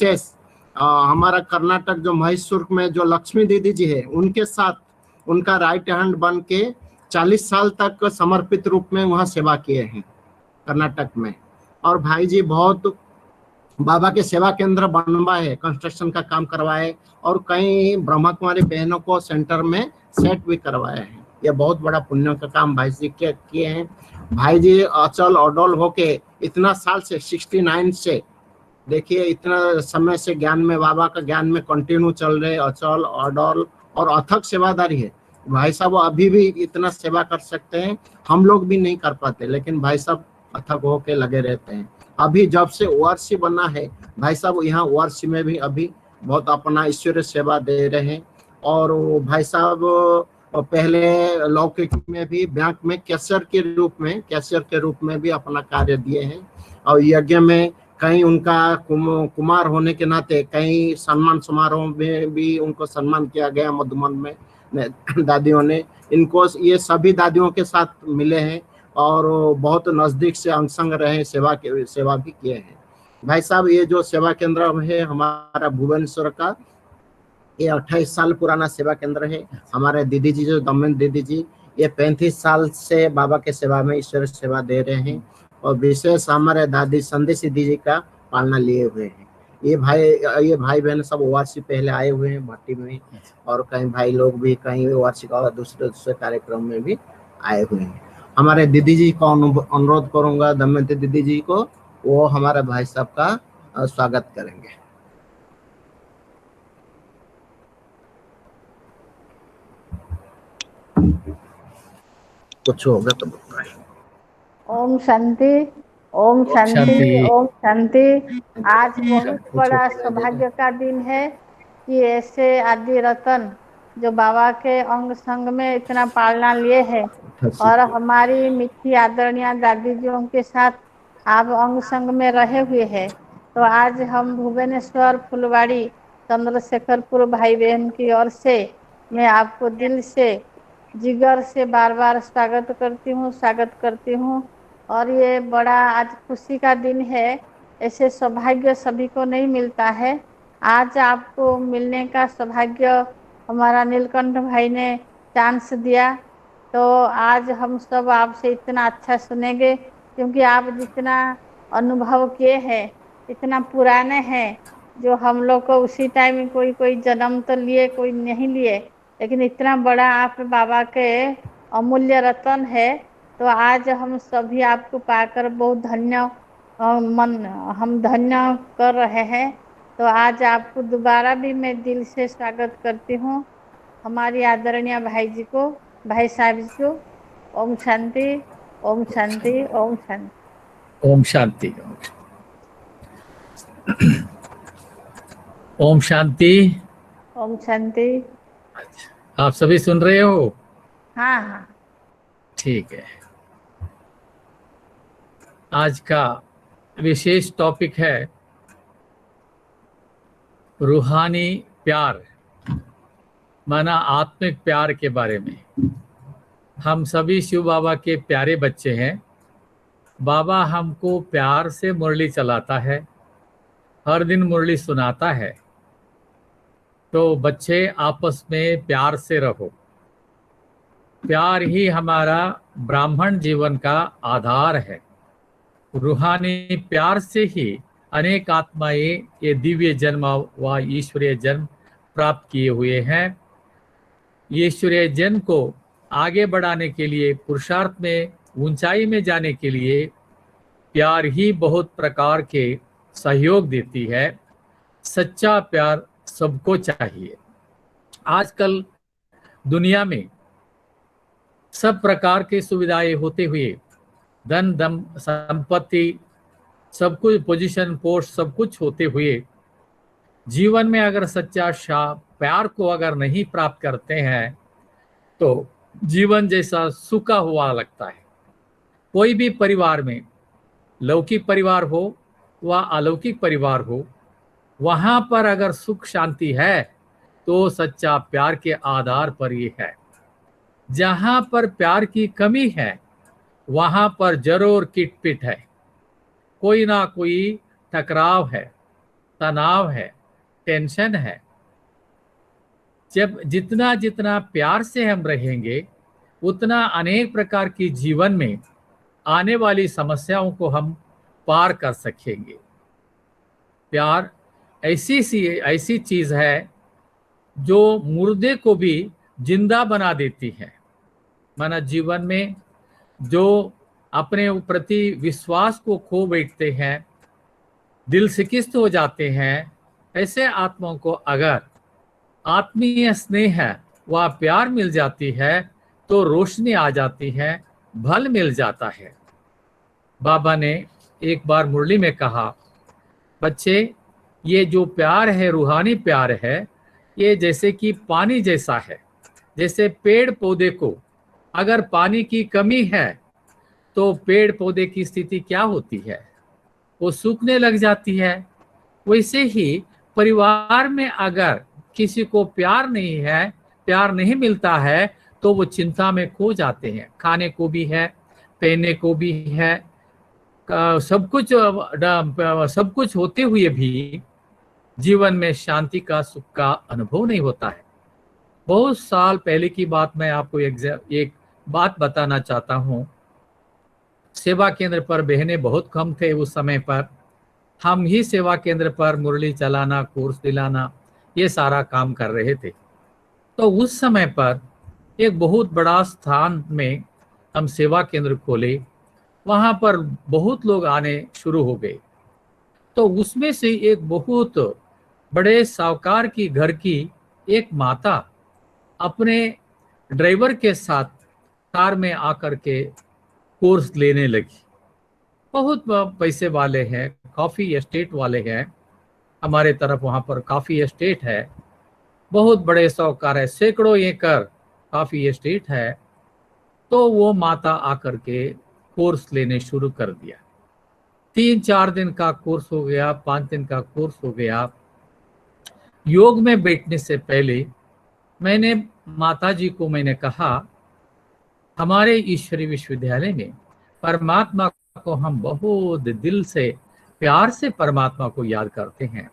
विशेष हमारा कर्नाटक जो मैसूर में जो लक्ष्मी दीदी जी है उनके साथ उनका राइट हैंड बन के 40 साल तक समर्पित रूप में वहाँ सेवा किए हैं कर्नाटक में। और भाई जी बहुत बाबा के सेवा केंद्र बनवाए, कंस्ट्रक्शन का काम करवाए और कई ब्रह्मा कुमारी बहनों को सेंटर में सेट भी करवाए हैं। ये बहुत बड़ा पुण्य का काम भाई जी किए हैं। भाई जी अचल अडोल होके इतना साल से 69 से देखिए इतना समय से ज्ञान में बाबा का ज्ञान में कंटिन्यू चल रहे, अचल अडोल और अथक सेवादारी है भाई साहब। अभी भी इतना सेवा कर सकते हैं, हम लोग भी नहीं कर पाते, लेकिन भाई साहब अथक होके लगे रहते हैं। अभी जब से ओआरसी बना है भाई साहब, यहाँ ओआरसी में भी अभी बहुत अपना ईश्वरीय सेवा दे रहे हैं। और भाई साहब पहले लौकिक में भी बैंक में कैशियर के रूप में भी अपना कार्य दिए हैं। और यज्ञ में कहीं उनका कुमार होने के नाते कई सम्मान समारोह में भी उनको सम्मान किया गया। मधुबन में दादियों ने इनको, ये सभी दादियों के साथ मिले हैं और बहुत नजदीक से अंग रहे, सेवा भी किए हैं भाई साहब। ये जो सेवा केंद्र है हमारा भुवनेश्वर का, ये 28 साल पुराना सेवा केंद्र है। हमारे दीदी जी जो दमन दीदी जी, ये 35 साल से बाबा के सेवा में ईश्वर सेवा दे रहे हैं। और विशेष हमारे दादी संदेशी दीदी का पालना लिए हुए हैं। ये भाई बहन सब ओआरसी पहले आए हुए हैं भट्टी में, और कई भाई लोग भी कहीं ओआरसी का दूसरे कार्यक्रम में भी आए हुए हैं। हमारे दीदी जी को अनुरोध करूंगा, दमयंती दीदी जी को, वो हमारे भाई साहब का स्वागत करेंगे। कुछ होगा तो बताइए। ओम शांति, ओम शांति, ओम शांति। आज बहुत बड़ा सौभाग्य का दिन है कि ऐसे आदि रतन जो बाबा के अंग संग में इतना पालना लिए है और हमारी मिठी आदरणीय दादी जियों के साथ आप अंग संग में रहे हुए हैं। तो आज हम भुवनेश्वर फुलवाड़ी चंद्रशेखरपुर भाई बहन की ओर से मैं आपको दिल से जिगर से बार बार स्वागत करती हूँ। और ये बड़ा आज खुशी का दिन है, ऐसे सौभाग्य सभी को नहीं मिलता है। आज आपको मिलने का सौभाग्य हमारा नीलकंठ भाई ने चांस दिया, तो आज हम सब आपसे इतना अच्छा सुनेंगे, क्योंकि आप जितना अनुभव किए हैं, इतना पुराने हैं, जो हम लोग को उसी टाइम कोई जन्म तो लिए, कोई नहीं लिए, लेकिन इतना बड़ा आप बाबा के अमूल्य रतन है। तो आज हम सभी आपको पाकर बहुत हम धन्य कर रहे हैं। तो आज आपको दोबारा भी मैं दिल से स्वागत करती हूँ, हमारी आदरणीय भाई जी को, भाई साहब जी को। ओम शांति, ओम शांति, ओम शांति, ओम शांति, ओम शांति, ओम शांति। आप सभी सुन रहे हो? हाँ हाँ, ठीक है। आज का विशेष टॉपिक है रूहानी प्यार, माना आत्मिक प्यार के बारे में। हम सभी शिव बाबा के प्यारे बच्चे हैं। बाबा हमको प्यार से मुरली चलाता है, हर दिन मुरली सुनाता है। तो बच्चे आपस में प्यार से रहो। प्यार ही हमारा ब्राह्मण जीवन का आधार है। रूहानी प्यार से ही अनेक आत्माएं ये दिव्य जन्म व ईश्वरीय जन्म प्राप्त किए हुए हैं। ईश्वरीय जन्म को आगे बढ़ाने के लिए, पुरुषार्थ में ऊंचाई में जाने के लिए प्यार ही बहुत प्रकार के सहयोग देती है। सच्चा प्यार सबको चाहिए। आजकल दुनिया में सब प्रकार के सुविधाएं होते हुए, धन दम संपत्ति सब कुछ, पोजीशन पोस्ट सब कुछ होते हुए, जीवन में अगर सच्चा प्यार को अगर नहीं प्राप्त करते हैं तो जीवन जैसा सूखा हुआ लगता है। कोई भी परिवार में, लौकिक परिवार हो व अलौकिक परिवार हो, वहां पर अगर सुख शांति है तो सच्चा प्यार के आधार पर ये है। जहां पर प्यार की कमी है वहां पर जरूर किटपिट है, कोई ना कोई टकराव है। तनाव है, टेंशन है। जब जितना जितना प्यार से हम रहेंगे, उतना अनेक प्रकार की जीवन में आने वाली समस्याओं को हम पार कर सकेंगे। प्यार ऐसी चीज है जो मुर्दे को भी जिंदा बना देती है। माना जीवन में जो अपने प्रति विश्वास को खो बैठते हैं, दिल शिकस्त हो जाते हैं, ऐसे आत्माओं को अगर आत्मीय स्नेह व प्यार मिल जाती है तो रोशनी आ जाती है, बल मिल जाता है। बाबा ने एक बार मुरली में कहा, बच्चे ये जो प्यार है, रूहानी प्यार है, ये जैसे कि पानी जैसा है। जैसे पेड़ पौधे को अगर पानी की कमी है तो पेड़ पौधे की स्थिति क्या होती है, वो सूखने लग जाती है। वैसे ही परिवार में अगर किसी को प्यार नहीं है, प्यार नहीं मिलता है, तो वो चिंता में खो जाते हैं। खाने को भी है, पहनने को भी है, सब कुछ होते हुए भी जीवन में शांति का, सुख का अनुभव नहीं होता है। बहुत साल पहले की बात मैं आपको एक बात बताना चाहता हूँ। सेवा केंद्र पर बहने बहुत कम थे उस समय पर। हम ही सेवा केंद्र पर मुरली चलाना, कोर्स दिलाना, ये सारा काम कर रहे थे। तो उस समय पर एक बहुत बड़ा स्थान में हम सेवा केंद्र खोले। वहाँ पर बहुत लोग आने शुरू हो गए। तो उसमें से एक बहुत बड़े साहूकार की घर की एक माता अपने ड्राइवर के साथ कार में आकर के कोर्स लेने लगी। बहुत पैसे वाले हैं, काफ़ी एस्टेट वाले हैं। हमारे तरफ वहाँ पर काफ़ी एस्टेट है, बहुत बड़े साहूकार है, सैकड़ों एकड़ काफ़ी एस्टेट है। तो वो माता आकर के कोर्स लेने शुरू कर दिया। 3-4 दिन का कोर्स हो गया, 5 दिन का कोर्स हो गया। योग में बैठने से पहले मैंने माताजी को कहा, हमारे ईश्वरीय विश्वविद्यालय में परमात्मा को हम बहुत दिल से, प्यार से परमात्मा को याद करते हैं।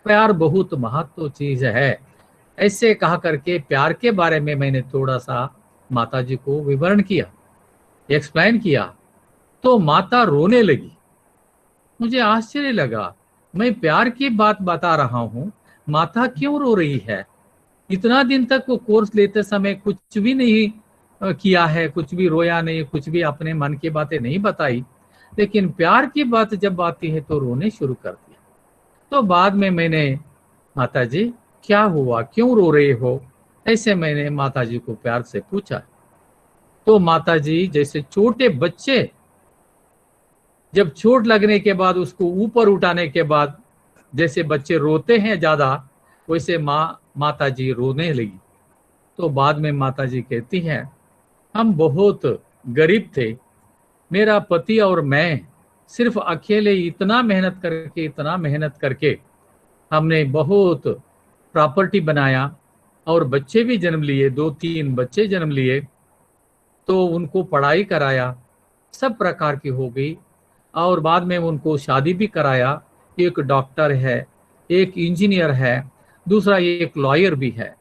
प्यार बहुत महत्व चीज है। ऐसे कहा करके प्यार के बारे में मैंने थोड़ा सा माताजी को विवरण किया, एक्सप्लेन किया। तो माता रोने लगी। मुझे आश्चर्य लगा, मैं प्यार की बात बता रहा हूँ, माता क्यों रो रही है? इतना दिन तक वो कोर्स लेते समय कुछ भी नहीं किया है, कुछ भी रोया नहीं, कुछ भी अपने मन की बातें नहीं बताई, लेकिन प्यार की बात जब आती है तो रोने शुरू कर दिया। तो बाद में मैंने, माताजी क्या हुआ, क्यों रो रहे हो, ऐसे मैंने माताजी को प्यार से पूछा। तो माताजी जैसे छोटे बच्चे जब चोट लगने के बाद उसको ऊपर उठाने के बाद जैसे बच्चे रोते हैं ज्यादा, वैसे माताजी रोने लगी। तो बाद में माताजी कहती हैं, हम बहुत गरीब थे, मेरा पति और मैं सिर्फ अकेले इतना मेहनत करके हमने बहुत प्रॉपर्टी बनाया और बच्चे भी जन्म लिए, 2-3 बच्चे जन्म लिए। तो उनको पढ़ाई कराया, सब प्रकार की हो गई, और बाद में उनको शादी भी कराया। एक डॉक्टर है, एक इंजीनियर है, दूसरा एक लॉयर भी है।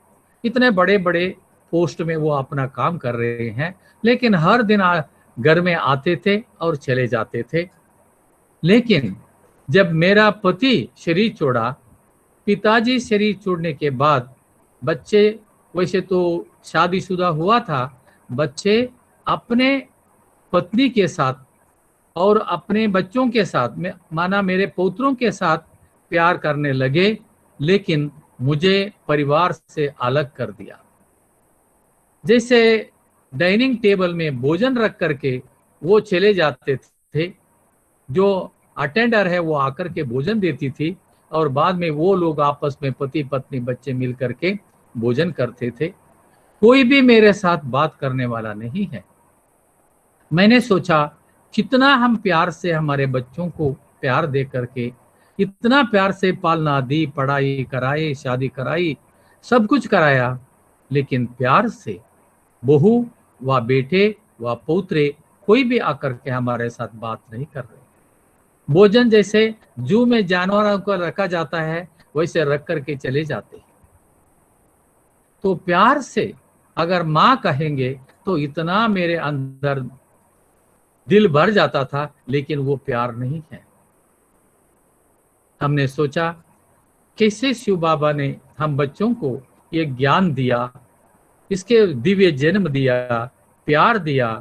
इतने बड़े बड़े पोस्ट में वो अपना काम कर रहे हैं, लेकिन हर दिन घर में आते थे और चले जाते थे। लेकिन जब मेरा पति शरीर छोड़ा, पिताजी शरीर छोड़ने के बाद बच्चे, वैसे तो शादीशुदा हुआ था, बच्चे अपने पत्नी के साथ और अपने बच्चों के साथ में, माना मेरे पौत्रों के साथ प्यार करने लगे, लेकिन मुझे परिवार से अलग कर दिया। जैसे डाइनिंग टेबल में भोजन रख करके वो चले जाते थे, जो अटेंडर है वो आकर के भोजन देती थी, और बाद में वो लोग आपस में पति पत्नी बच्चे मिल करके भोजन करते थे। कोई भी मेरे साथ बात करने वाला नहीं है। मैंने सोचा कितना हम प्यार से हमारे बच्चों को प्यार दे करके, इतना प्यार से पालना दी, पढ़ाई कराई, शादी कराई, सब कुछ कराया, लेकिन प्यार से बहू व बेटे व पौत्रे कोई भी आकर के हमारे साथ बात नहीं कर रहे। भोजन जैसे जू में जानवरों को रखा जाता है वैसे रख करके चले जाते हैं। तो प्यार से अगर माँ कहेंगे तो इतना मेरे अंदर दिल भर जाता था, लेकिन वो प्यार नहीं है। हमने सोचा कैसे शिव बाबा ने हम बच्चों को ये ज्ञान दिया, इसके दिव्य जन्म दिया, प्यार दिया,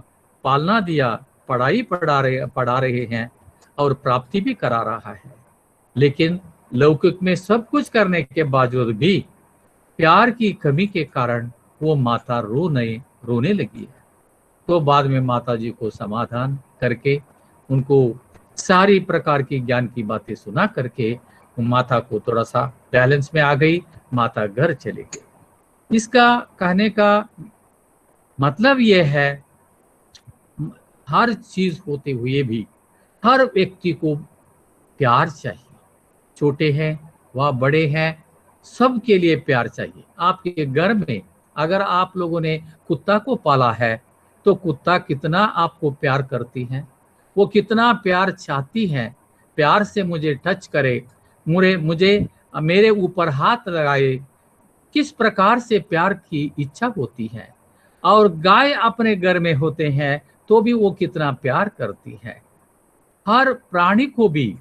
पालना दिया, पढ़ाई पढ़ा रहे हैं और प्राप्ति भी करा रहा है। लेकिन लौकिक में सब कुछ करने के बावजूद भी प्यार की कमी के कारण वो माता रोने लगी है। तो बाद में माता जी को समाधान करके उनको सारी प्रकार की ज्ञान की बातें सुना करके माता को थोड़ा सा बैलेंस में आ गई, माता घर चले गई। इसका कहने का मतलब यह है, हर चीज होते हुए भी हर व्यक्ति को प्यार चाहिए। छोटे हैं व बड़े हैं, सबके लिए प्यार चाहिए। आपके घर में अगर आप लोगों ने कुत्ता को पाला है तो कुत्ता कितना आपको प्यार करती है, वो कितना प्यार चाहती है, प्यार से मुझे टच करे, मुझे मेरे ऊपर हाथ लगाए, किस प्रकार से प्यार की इच्छा होती है। और गाय अपने घर में होते हैं तो भी वो कितना प्यार करती है। हर प्राणी को भी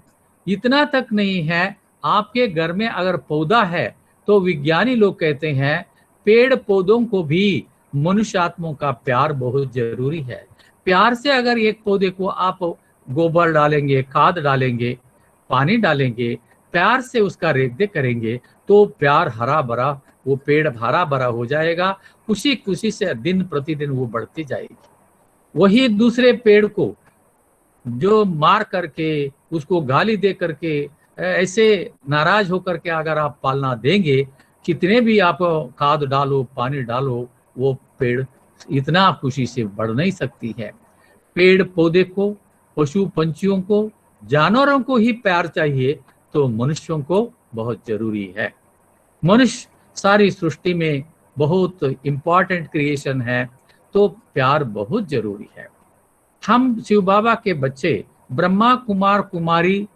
इतना तक नहीं है। आपके घर में अगर पौधा है तो विज्ञानी लोग कहते हैं पेड़ पौधों को भी मनुष्यात्माओं का प्यार बहुत जरूरी है। प्यार से अगर एक पौधे को आप गोबर डालेंगे, खाद डालेंगे, पानी डालेंगे, प्यार से उसका रेख करेंगे तो प्यार हरा भरा, वो पेड़ हरा भरा हो जाएगा। खुशी खुशी से दिन प्रतिदिन वो बढ़ती जाएगी। वही दूसरे पेड़ को जो मार करके, उसको गाली दे करके, ऐसे नाराज होकर के अगर आप पालना देंगे, कितने भी आप खाद डालो, पानी डालो, वो पेड़ इतना खुशी से बढ़ नहीं सकती है। पेड़ पौधे को, पशु पंछियों को, जानवरों को ही प्यार चाहिए तो मनुष्यों को बहुत जरूरी है। मनुष्य सारी सृष्टि में बहुत इंपॉर्टेंट क्रिएशन है, तो प्यार बहुत जरूरी है। हम शिव बाबा के बच्चे ब्रह्मा कुमार कुमारी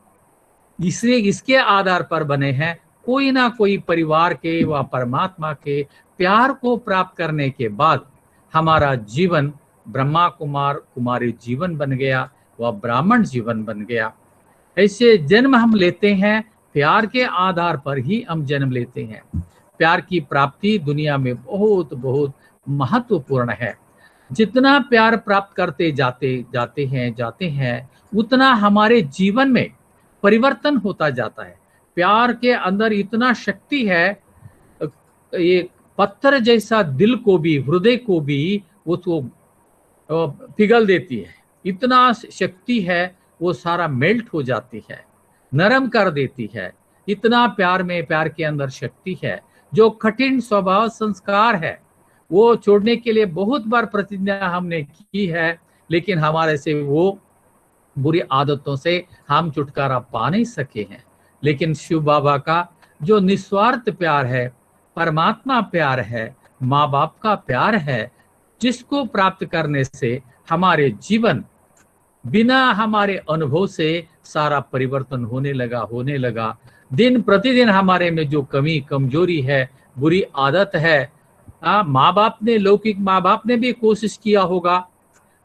इसलिए इसके आधार पर बने हैं। कोई ना कोई परिवार के व परमात्मा के प्यार को प्राप्त करने के बाद हमारा जीवन ब्रह्मा कुमार कुमारी जीवन बन गया, वह ब्राह्मण जीवन बन गया। ऐसे जन्म हम लेते हैं, प्यार के आधार पर ही हम जन्म लेते हैं। प्यार की प्राप्ति दुनिया में बहुत बहुत महत्वपूर्ण है। जितना प्यार प्राप्त करते जाते हैं उतना हमारे जीवन में परिवर्तन होता जाता है। प्यार के अंदर इतना शक्ति है, ये पत्थर जैसा दिल को भी, हृदय को भी वो तो पिघल देती है। इतना शक्ति है, वो सारा मेल्ट हो जाती है, नरम कर देती है। इतना प्यार में, प्यार के अंदर शक्ति है। जो कठिन स्वभाव संस्कार है वो छोड़ने के लिए बहुत बार प्रतिज्ञा हमने की है, लेकिन हमारे से वो बुरी आदतों से हम छुटकारा पा नहीं सके हैं। लेकिन शिव बाबा का जो निस्वार्थ प्यार है, परमात्मा प्यार है, माँ बाप का प्यार है, जिसको प्राप्त करने से हमारे जीवन बिना हमारे अनुभव से सारा परिवर्तन होने लगा। दिन प्रतिदिन हमारे में जो कमी कमजोरी है, बुरी आदत है, माँ बाप ने, लौकिक माँ बाप ने भी कोशिश किया होगा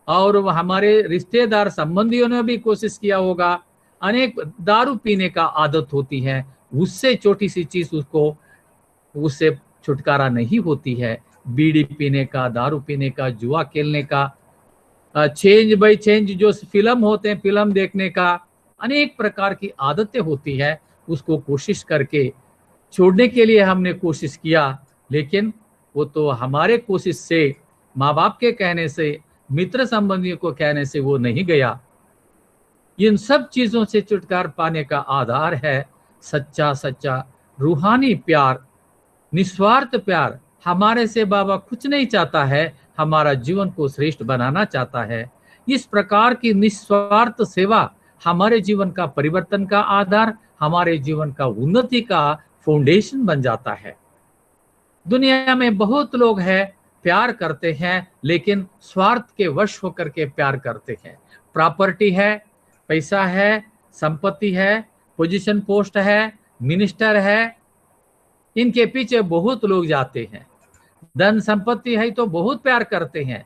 और हमारे रिश्तेदार संबंधियों ने भी कोशिश किया होगा। अनेक दारू पीने का आदत होती है, उससे छोटी सी चीज उससे छुटकारा नहीं होती है। बीड़ी पीने का, दारू पीने का, जुआ खेलने का, चेंज बाय चेंज जो फिल्म होते हैं, फिल्म देखने का, अनेक प्रकार की आदतें होती है। उसको कोशिश करके छोड़ने के लिए हमने कोशिश किया, लेकिन वो तो हमारे कोशिश से, माँ बाप के कहने से, मित्र संबंधियों को कहने से वो नहीं गया। इन सब चीजों से छुटकारा पाने का आधार है सच्चा रूहानी प्यार, निस्वार्थ प्यार। हमारे से बाबा कुछ नहीं चाहता है, हमारा जीवन को श्रेष्ठ बनाना चाहता है। इस प्रकार की निस्वार्थ सेवा हमारे जीवन का परिवर्तन का आधार, हमारे जीवन का उन्नति का फाउंडेशन बन जाता है। दुनिया में बहुत लोग हैं, प्यार करते हैं, लेकिन स्वार्थ के वश होकर के प्यार करते हैं। प्रॉपर्टी है, पैसा है, संपत्ति है, पोजीशन पोस्ट है, मिनिस्टर है, इनके पीछे बहुत लोग जाते हैं। धन संपत्ति है तो बहुत प्यार करते हैं,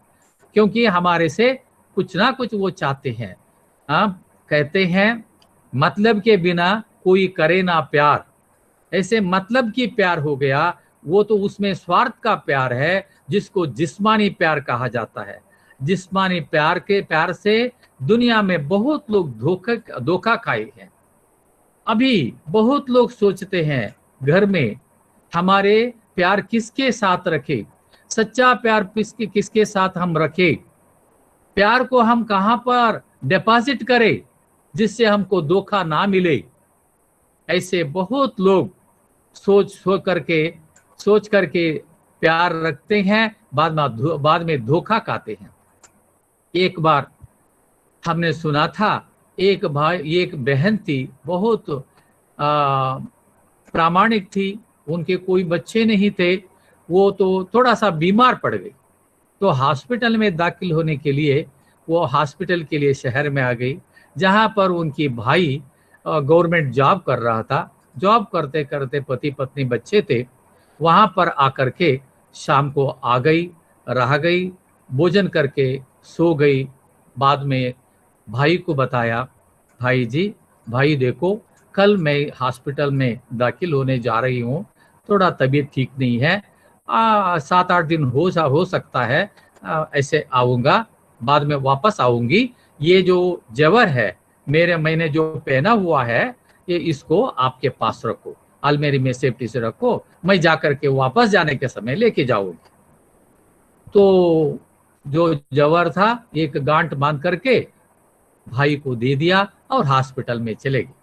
क्योंकि हमारे से कुछ ना कुछ वो चाहते हैं। आप कहते हैं मतलब के बिना कोई करे ना प्यार, ऐसे मतलब की प्यार हो गया, वो तो उसमें स्वार्थ का प्यार है, जिसको जिस्मानी प्यार कहा जाता है। जिस्मानी प्यार से दुनिया में बहुत लोग धोखा खाए हैं। अभी बहुत लोग सोचते हैं घर में हमारे प्यार किसके साथ रखे, सच्चा प्यार किसके साथ हम रखे, प्यार को हम कहां पर डिपॉजिट करें जिससे हमको धोखा ना मिले। ऐसे बहुत लोग सोच करके प्यार रखते हैं, बाद में धोखा खाते हैं। एक बार हमने सुना था, एक बहन थी, बहुत प्रामाणिक थी, उनके कोई बच्चे नहीं थे, वो तो थोड़ा सा बीमार पड़ गई, तो हॉस्पिटल में दाखिल होने के लिए वो हॉस्पिटल के लिए शहर में आ गई, जहां पर उनकी भाई गवर्नमेंट जॉब कर रहा था। जॉब करते करते पति पत्नी बच्चे थे, वहां पर आकर के शाम को आ गई, रह गई, भोजन करके सो गई। बाद में भाई को बताया, भाई देखो कल मैं हॉस्पिटल में दाखिल होने जा रही हूँ, थोड़ा तबीयत ठीक नहीं है, 7-8 दिन हो सकता है, ऐसे आऊँगा, बाद में वापस आऊँगी। ये जो जेवर है मैंने जो पहना हुआ है, ये इसको आपके पास रखो, अलमारी में सेफ्टी से रखो, मैं जाकर के वापस जाने के समय लेके जाऊंगी। तो जो जवर था एक गांठ बांध करके भाई को दे दिया और हॉस्पिटल में चले गए।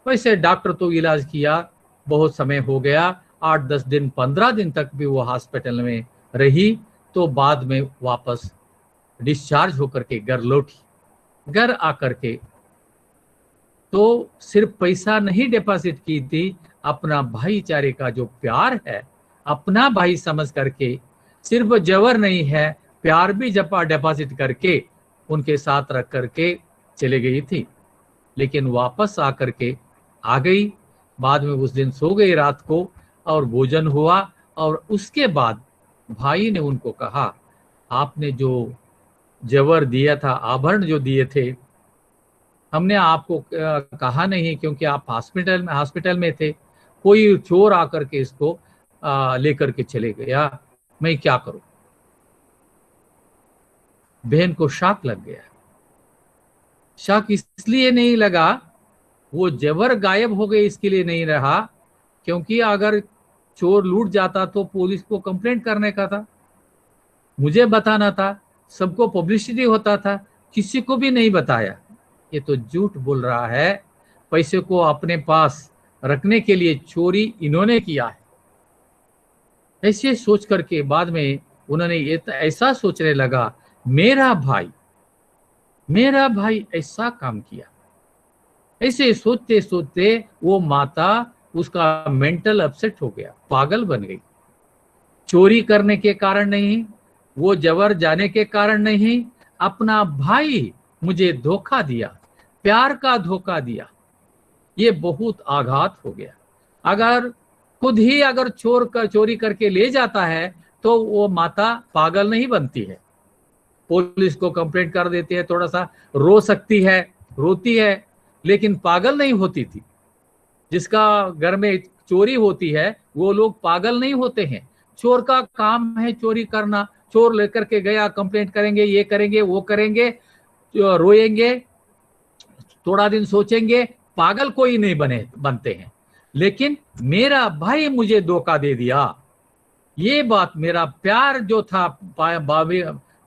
वैसे डॉक्टर तो इलाज किया, बहुत समय हो गया, 8-10 दिन 15 दिन तक भी वो हॉस्पिटल में रही, तो बाद में वापस डिस्चार्ज होकर के घर लौटी। घर आकर के तो सिर्फ पैसा नहीं डिपॉजिट की थी, अपना भाईचारे का जो प्यार है, अपना भाई समझ करके, सिर्फ जवर नहीं है, प्यार भी डिपॉजिट करके उनके साथ रख करके चले गई थी। लेकिन वापस आकर के आ गई, बाद में उस दिन सो गई रात को, और भोजन हुआ, और उसके बाद भाई ने उनको कहा, आपने जो जेवर दिया था, आभरण जो दिए थे, हमने आपको कहा नहीं, क्योंकि आप हॉस्पिटल में थे, कोई चोर आकर के इसको लेकर के चले गया, मैं क्या करूं। बहन को शॉक लग गया। शॉक इसलिए नहीं लगा, वो जेवर गायब हो गए इसके लिए नहीं रहा, क्योंकि अगर चोर लूट जाता तो पुलिस को कंप्लेंट करने का था, मुझे बताना था, सबको पब्लिसिटी होता था, किसी को भी नहीं बताया। ये तो झूठ बोल रहा है, पैसे को अपने पास रखने के लिए चोरी इन्होंने किया है। ऐसे सोच करके बाद में उन्होंने ऐसा सोचने लगा, मेरा भाई ऐसा काम किया। ऐसे सोचते सोचते वो माता, उसका मेंटल अपसेट हो गया, पागल बन गई। चोरी करने के कारण नहीं, वो जबर जाने के कारण नहीं, अपना भाई मुझे धोखा दिया, प्यार का धोखा दिया, ये बहुत आघात हो गया। अगर खुद ही अगर चोरी करके ले जाता है तो वो माता पागल नहीं बनती है, पुलिस को कंप्लेंट कर देती है, थोड़ा सा रो सकती है, रोती है, लेकिन पागल नहीं होती थी। जिसका घर में चोरी होती है वो लोग पागल नहीं होते हैं। चोर का काम है चोरी करना, चोर लेकर के गया, कंप्लेंट करेंगे, ये करेंगे, वो करेंगे, रोएंगे, थोड़ा दिन सोचेंगे, पागल कोई नहीं बनते हैं। लेकिन मेरा भाई मुझे धोखा दे दिया, ये बात, मेरा प्यार जो था,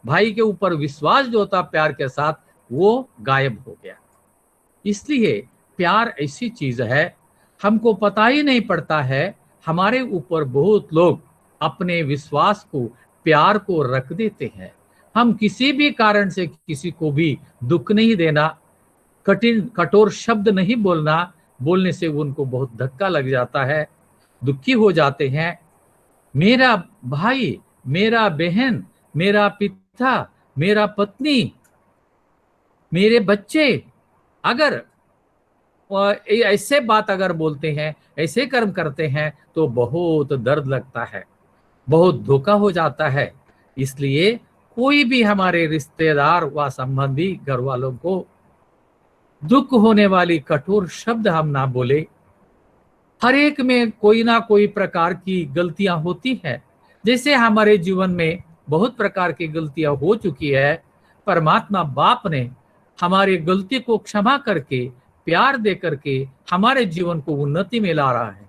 भाई के ऊपर विश्वास जो था प्यार के साथ, वो गायब हो गया। इसलिए प्यार ऐसी चीज है, हमको पता ही नहीं पड़ता है, हमारे ऊपर बहुत लोग अपने विश्वास को, प्यार को रख देते हैं। हम किसी भी कारण से किसी को भी दुख नहीं देना, कठोर शब्द नहीं बोलना, बोलने से उनको बहुत धक्का लग जाता है, दुखी हो जाते हैं। मेरा भाई, मेरा बहन, मेरा पिता, मेरा पत्नी, मेरे बच्चे अगर ऐसे बात अगर बोलते हैं, ऐसे कर्म करते हैं तो बहुत दर्द लगता है, बहुत धोखा हो जाता है। इसलिए कोई भी हमारे रिश्तेदार व संबंधी घर वालों को दुख होने वाली कठोर शब्द हम ना बोले। हर एक में कोई ना कोई प्रकार की गलतियां होती है। जैसे हमारे जीवन में बहुत प्रकार की गलतियां हो चुकी है, परमात्मा बाप ने हमारे गलती को क्षमा करके, प्यार दे करके हमारे जीवन को उन्नति में ला रहा है।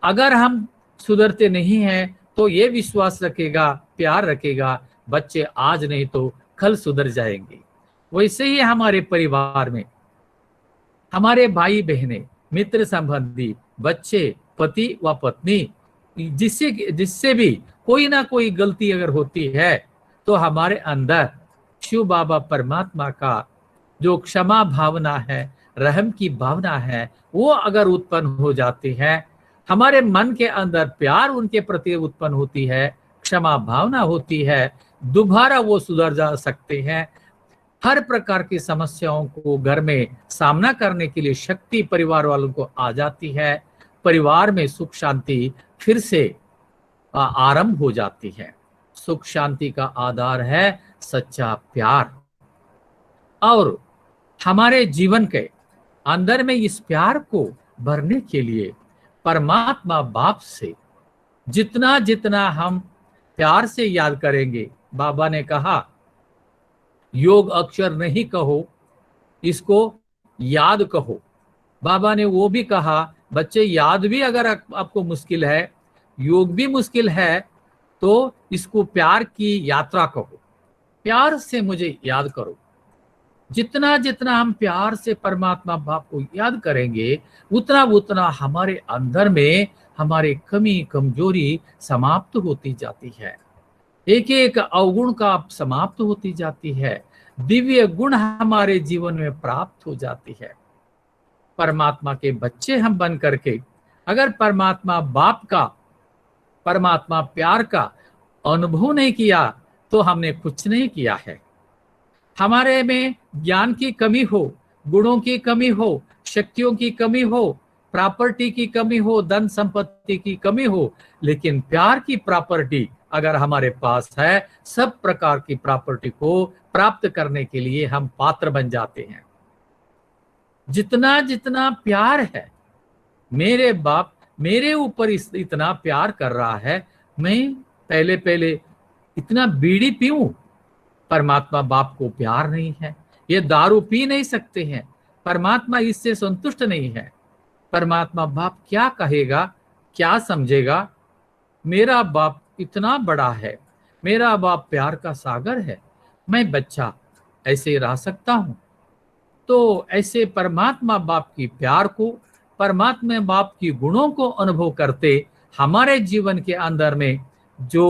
अगर हम सुधरते नहीं हैं तो ये विश्वास रखेगा, प्यार रखेगा, बच्चे आज नहीं तो कल सुधर जाएंगे। वैसे ही हमारे परिवार में हमारे भाई बहनें, मित्र संबंधी, बच्चे, पति व पत्नी, जिससे भी कोई ना कोई गलती अगर होती है तो हमारे अंदर शिव बाबा परमात्मा का जो क्षमा भावना है, रहम की भावना है, वो अगर उत्पन्न हो जाती है, हमारे मन के अंदर प्यार उनके प्रति उत्पन्न होती है, क्षमा भावना होती है, दोबारा वो सुधर जा सकते हैं। हर प्रकार की समस्याओं को घर में सामना करने के लिए शक्ति परिवार वालों को आ जाती है। परिवार में सुख शांति फिर से आरंभ हो जाती है। सुख शांति का आधार है सच्चा प्यार। और हमारे जीवन के अंदर में इस प्यार को भरने के लिए परमात्मा बाप से जितना जितना हम प्यार से याद करेंगे, बाबा ने कहा योग अक्षर नहीं कहो, इसको याद कहो। बाबा ने वो भी कहा बच्चे याद भी अगर आपको मुश्किल है, योग भी मुश्किल है, तो इसको प्यार की यात्रा कहो, प्यार से मुझे याद करो। जितना जितना हम प्यार से परमात्मा बाप को याद करेंगे, उतना उतना हमारे अंदर में हमारे कमी कमजोरी समाप्त होती जाती है, एक एक अवगुण का समाप्त होती जाती है, दिव्य गुण हमारे जीवन में प्राप्त हो जाती है। परमात्मा के बच्चे हम बन करके अगर परमात्मा बाप का, परमात्मा प्यार का अनुभव नहीं किया तो हमने कुछ नहीं किया है। हमारे में ज्ञान की कमी हो, गुणों की कमी हो, शक्तियों की कमी हो, प्रॉपर्टी की कमी हो, धन संपत्ति की कमी हो, लेकिन प्यार की प्रॉपर्टी अगर हमारे पास है, सब प्रकार की प्रॉपर्टी को प्राप्त करने के लिए हम पात्र बन जाते हैं। जितना जितना प्यार है, मेरे बाप मेरे ऊपर इतना प्यार कर रहा है, मैं पहले पहले इतना बीड़ी पीऊं, परमात्मा बाप को प्यार नहीं है। ये दारू पी नहीं सकते हैं, परमात्मा इससे संतुष्ट नहीं है। परमात्मा बाप क्या कहेगा, क्या समझेगा? मेरा बाप इतना बड़ा है, मेरा बाप प्यार का सागर है, मैं बच्चा ऐसे रह सकता हूं? तो ऐसे परमात्मा बाप की प्यार को, परमात्मा बाप की गुणों को अनुभव करते हमारे जीवन के अंदर में जो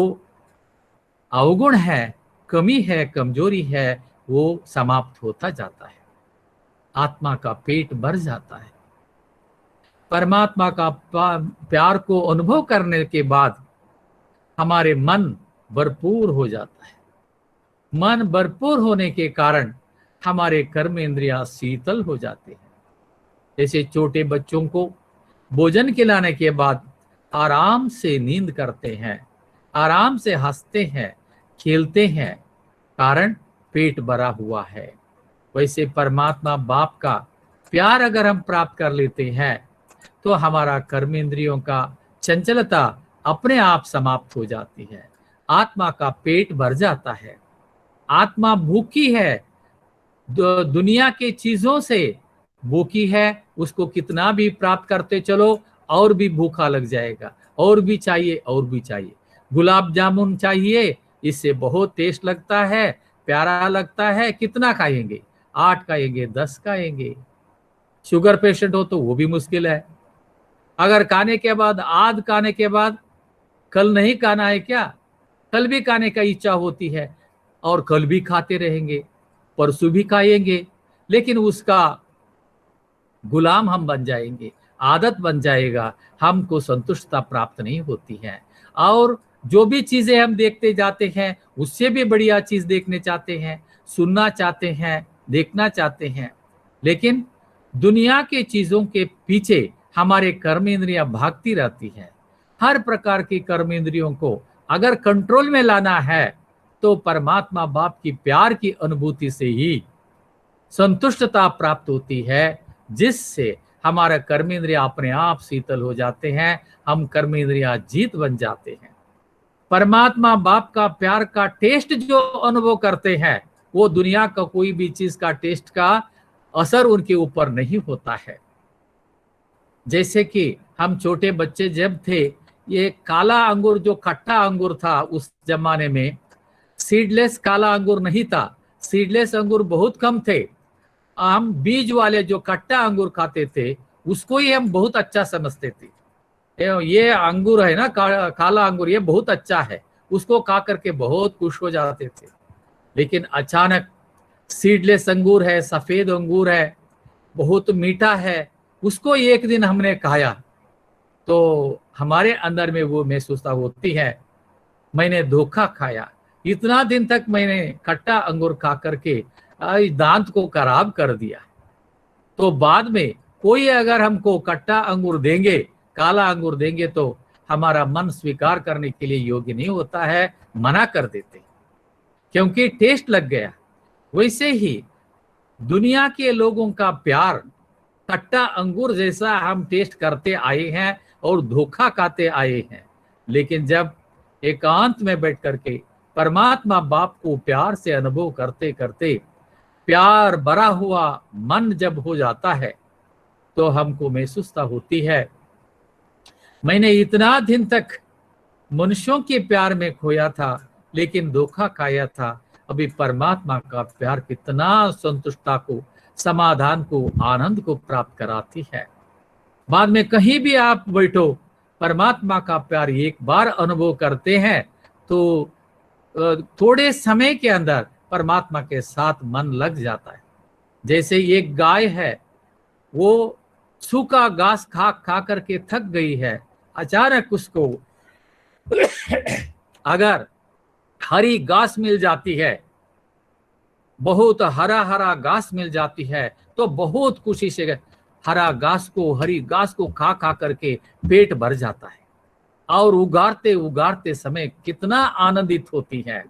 अवगुण है, कमी है, कमजोरी है, वो समाप्त होता जाता है। आत्मा का पेट भर जाता है। परमात्मा का प्यार को अनुभव करने के बाद हमारे मन भरपूर हो जाता है। मन भरपूर होने के कारण हमारे कर्म इंद्रियां शीतल हो जाते हैं। जैसे छोटे बच्चों को भोजन खिलाने के बाद आराम से नींद करते हैं, आराम से हंसते हैं, खेलते हैं, कारण पेट भरा हुआ है। वैसे परमात्मा बाप का प्यार अगर हम प्राप्त कर लेते हैं तो हमारा कर्म इंद्रियों का चंचलता अपने आप समाप्त हो जाती है। आत्मा का पेट भर जाता है। आत्मा भूखी है, दुनिया के चीजों से भूखी है, उसको कितना भी प्राप्त करते चलो और भी भूखा लग जाएगा, और भी चाहिए, और भी चाहिए। गुलाब जामुन चाहिए, इससे बहुत टेस्ट लगता है, प्यारा लगता है, कितना खाएंगे? 8 खाएंगे, 10 खाएंगे। शुगर पेशेंट हो तो वो भी मुश्किल है। अगर खाने के बाद, आध खाने के बाद कल नहीं खाना है क्या? कल भी खाने का इच्छा होती है और कल भी खाते रहेंगे, परसों भी खाएंगे, लेकिन उसका गुलाम हम बन जाएंगे, आदत बन जाएगा, हमको संतुष्टता प्राप्त नहीं होती है। और जो भी चीजें हम देखते जाते हैं उससे भी बढ़िया चीज देखने चाहते हैं, सुनना चाहते हैं, देखना चाहते हैं, लेकिन दुनिया के चीजों के पीछे हमारे कर्म इंद्रियां भागती रहती है। हर प्रकार की कर्म इंद्रियों को अगर कंट्रोल में लाना है तो परमात्मा बाप की प्यार की अनुभूति से ही संतुष्टता प्राप्त होती है, जिससे हमारा कर्म इंद्रिया अपने आप शीतल हो जाते हैं, हम कर्म इंद्रिया जीत बन जाते हैं। परमात्मा बाप का प्यार का टेस्ट जो अनुभव करते हैं वो दुनिया का कोई भी चीज का टेस्ट का असर उनके ऊपर नहीं होता है। जैसे कि हम छोटे बच्चे जब थे, ये काला अंगूर जो खट्टा अंगूर था उस जमाने में, सीडलेस काला अंगूर नहीं था, सीडलेस अंगूर बहुत कम थे। हम बीज वाले जो खट्टा अंगूर खाते थे उसको ही हम बहुत अच्छा समझते थे। ये अंगूर है ना काला अंगूर, ये बहुत अच्छा है, उसको खा करके बहुत खुश हो जाते थे। लेकिन अचानक सीडलेस अंगूर है, सफेद अंगूर है, बहुत मीठा है, उसको एक दिन हमने खाया तो हमारे अंदर में वो महसूसता होती है मैंने धोखा खाया। इतना दिन तक मैंने खट्टा अंगूर खा करके दांत को खराब कर दिया। तो बाद में कोई अगर हमको खट्टा अंगूर देंगे, काला अंगूर देंगे तो हमारा मन स्वीकार करने के लिए योग्य नहीं होता है, मना कर देते क्योंकि टेस्ट लग गया। वैसे ही दुनिया के लोगों का प्यार खट्टा अंगूर जैसा हम टेस्ट करते आए हैं और धोखा खाते आए हैं। लेकिन जब एकांत में बैठ करके परमात्मा बाप को प्यार से अनुभव करते करते प्यार भरा हुआ मन जब हो जाता है तो हमको महसूसता होती है मैंने इतना दिन तक मनुष्यों के प्यार में खोया था लेकिन धोखा खाया था। अभी परमात्मा का प्यार कितना संतुष्टता को, समाधान को, आनंद को प्राप्त कराती है। बाद में कहीं भी आप बैठो, परमात्मा का प्यार एक बार अनुभव करते हैं तो थोड़े समय के अंदर परमात्मा के साथ मन लग जाता है। जैसे एक गाय है, वो सूखा घास खा खा करके थक गई है, अचानक उसको अगर हरी घास मिल जाती है, बहुत हरा हरा घास मिल जाती है तो बहुत खुशी से हरा घास को, हरी घास को खा खा करके पेट भर जाता है और उगारते उगारते समय कितना आनंदित होती है।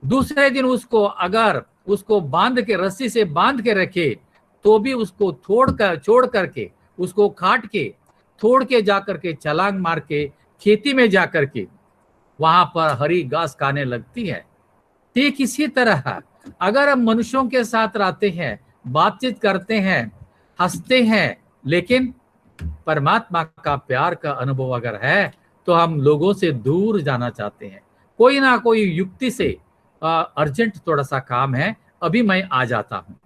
दूसरे दिन उसको अगर उसको बांध के, रस्सी से बांध के रखे तो भी उसको छोड़ करके उसको काट के तोड़ के जाकर के छलांग मार के खेती में जाकर के वहां पर हरी घास खाने लगती है। ठीक इसी तरह अगर हम मनुष्यों के साथ रहते हैं, बातचीत करते हैं, हंसते हैं, लेकिन परमात्मा का प्यार का अनुभव अगर है तो हम लोगों से दूर जाना चाहते हैं। कोई ना कोई युक्ति से अर्जेंट थोड़ा सा काम है, अभी मैं आ जाता हूँ,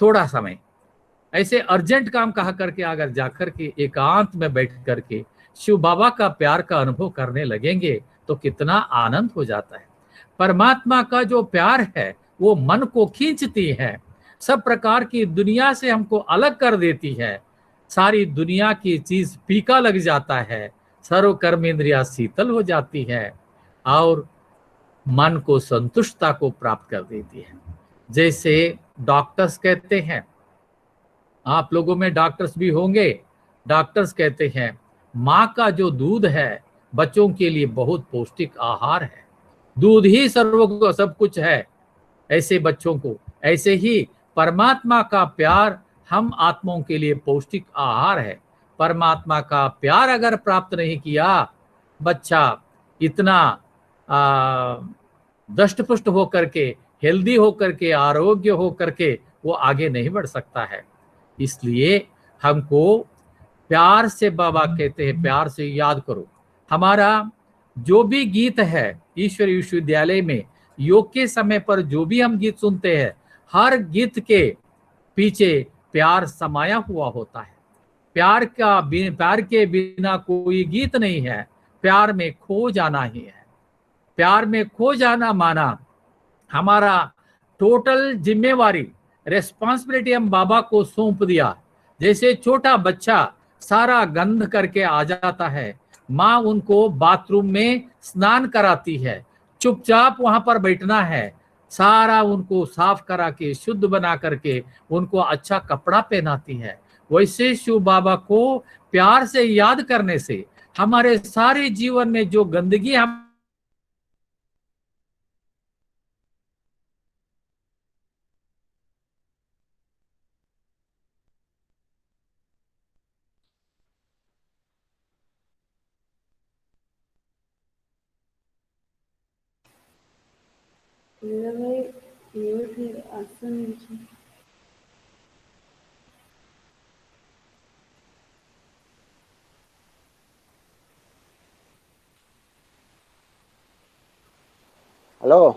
थोड़ा समय, ऐसे अर्जेंट काम कहा करके अगर जाकर के एकांत में बैठ करके शिव बाबा का प्यार का अनुभव करने लगेंगे तो कितना आनंद हो जाता है। परमात्मा का जो प्यार है वो मन को खींचती है, सब प्रकार की दुनिया से हमको अलग कर देती है, सारी दुनिया की चीज फीका लग जाता है, सर्व कर्म इंद्रिया शीतल हो जाती है और मन को संतुष्टता को प्राप्त कर देती है। जैसे डॉक्टर्स कहते हैं, आप लोगों में डॉक्टर्स भी होंगे, डॉक्टर्स कहते हैं माँ का जो दूध है बच्चों के लिए बहुत पौष्टिक आहार है, दूध ही सब कुछ है ऐसे बच्चों को। ऐसे ही परमात्मा का प्यार हम आत्माओं के लिए पौष्टिक आहार है। परमात्मा का प्यार अगर प्राप्त नहीं किया, बच्चा इतना दष्टपुष्ट होकर के, हेल्दी होकर के, आरोग्य होकर के वो आगे नहीं बढ़ सकता है। इसलिए हमको प्यार से, बाबा कहते हैं प्यार से याद करो। हमारा जो भी गीत है ईश्वर विश्वविद्यालय में योग के समय पर जो भी हम गीत सुनते हैं, हर गीत के पीछे प्यार समाया हुआ होता है। प्यार के बिना कोई गीत नहीं है, प्यार में खो जाना ही है। प्यार में खो जाना माना हमारा टोटल जिम्मेवारी, रेस्पॉन्सिबिलिटी हम बाबा को सौंप दिया। जैसे छोटा बच्चा सारा गंध करके आ जाता है, माँ उनको बाथरूम में स्नान कराती है, चुपचाप वहां पर बैठना है, सारा उनको साफ करा के शुद्ध बना करके उनको अच्छा कपड़ा पहनाती है। वैसे शिव बाबा को प्यार से याद करने से हमारे सारे जीवन में जो गंदगी हम मेरा भाई म्यूट है, आसन नीचे। हेलो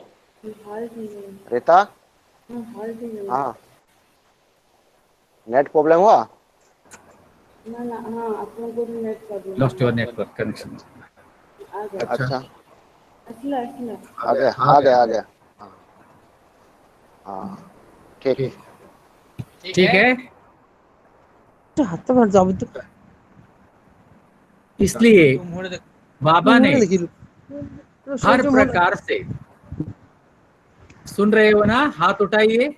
हाल ठीक है। रीता। हाँ हाल ठीक है। हाँ, नेट प्रॉब्लम हुआ? ना ना, हाँ आप लोगों को भी net problem lost your network connection. आ गया। अच्छा, असला असला आ गया। हाँ हाँ, ठीक है। ठीक है। हाथ भर जाओ तो इसलिए बाबा ने हर प्रकार से, सुन रहे हो ना, हाथ उठाइए।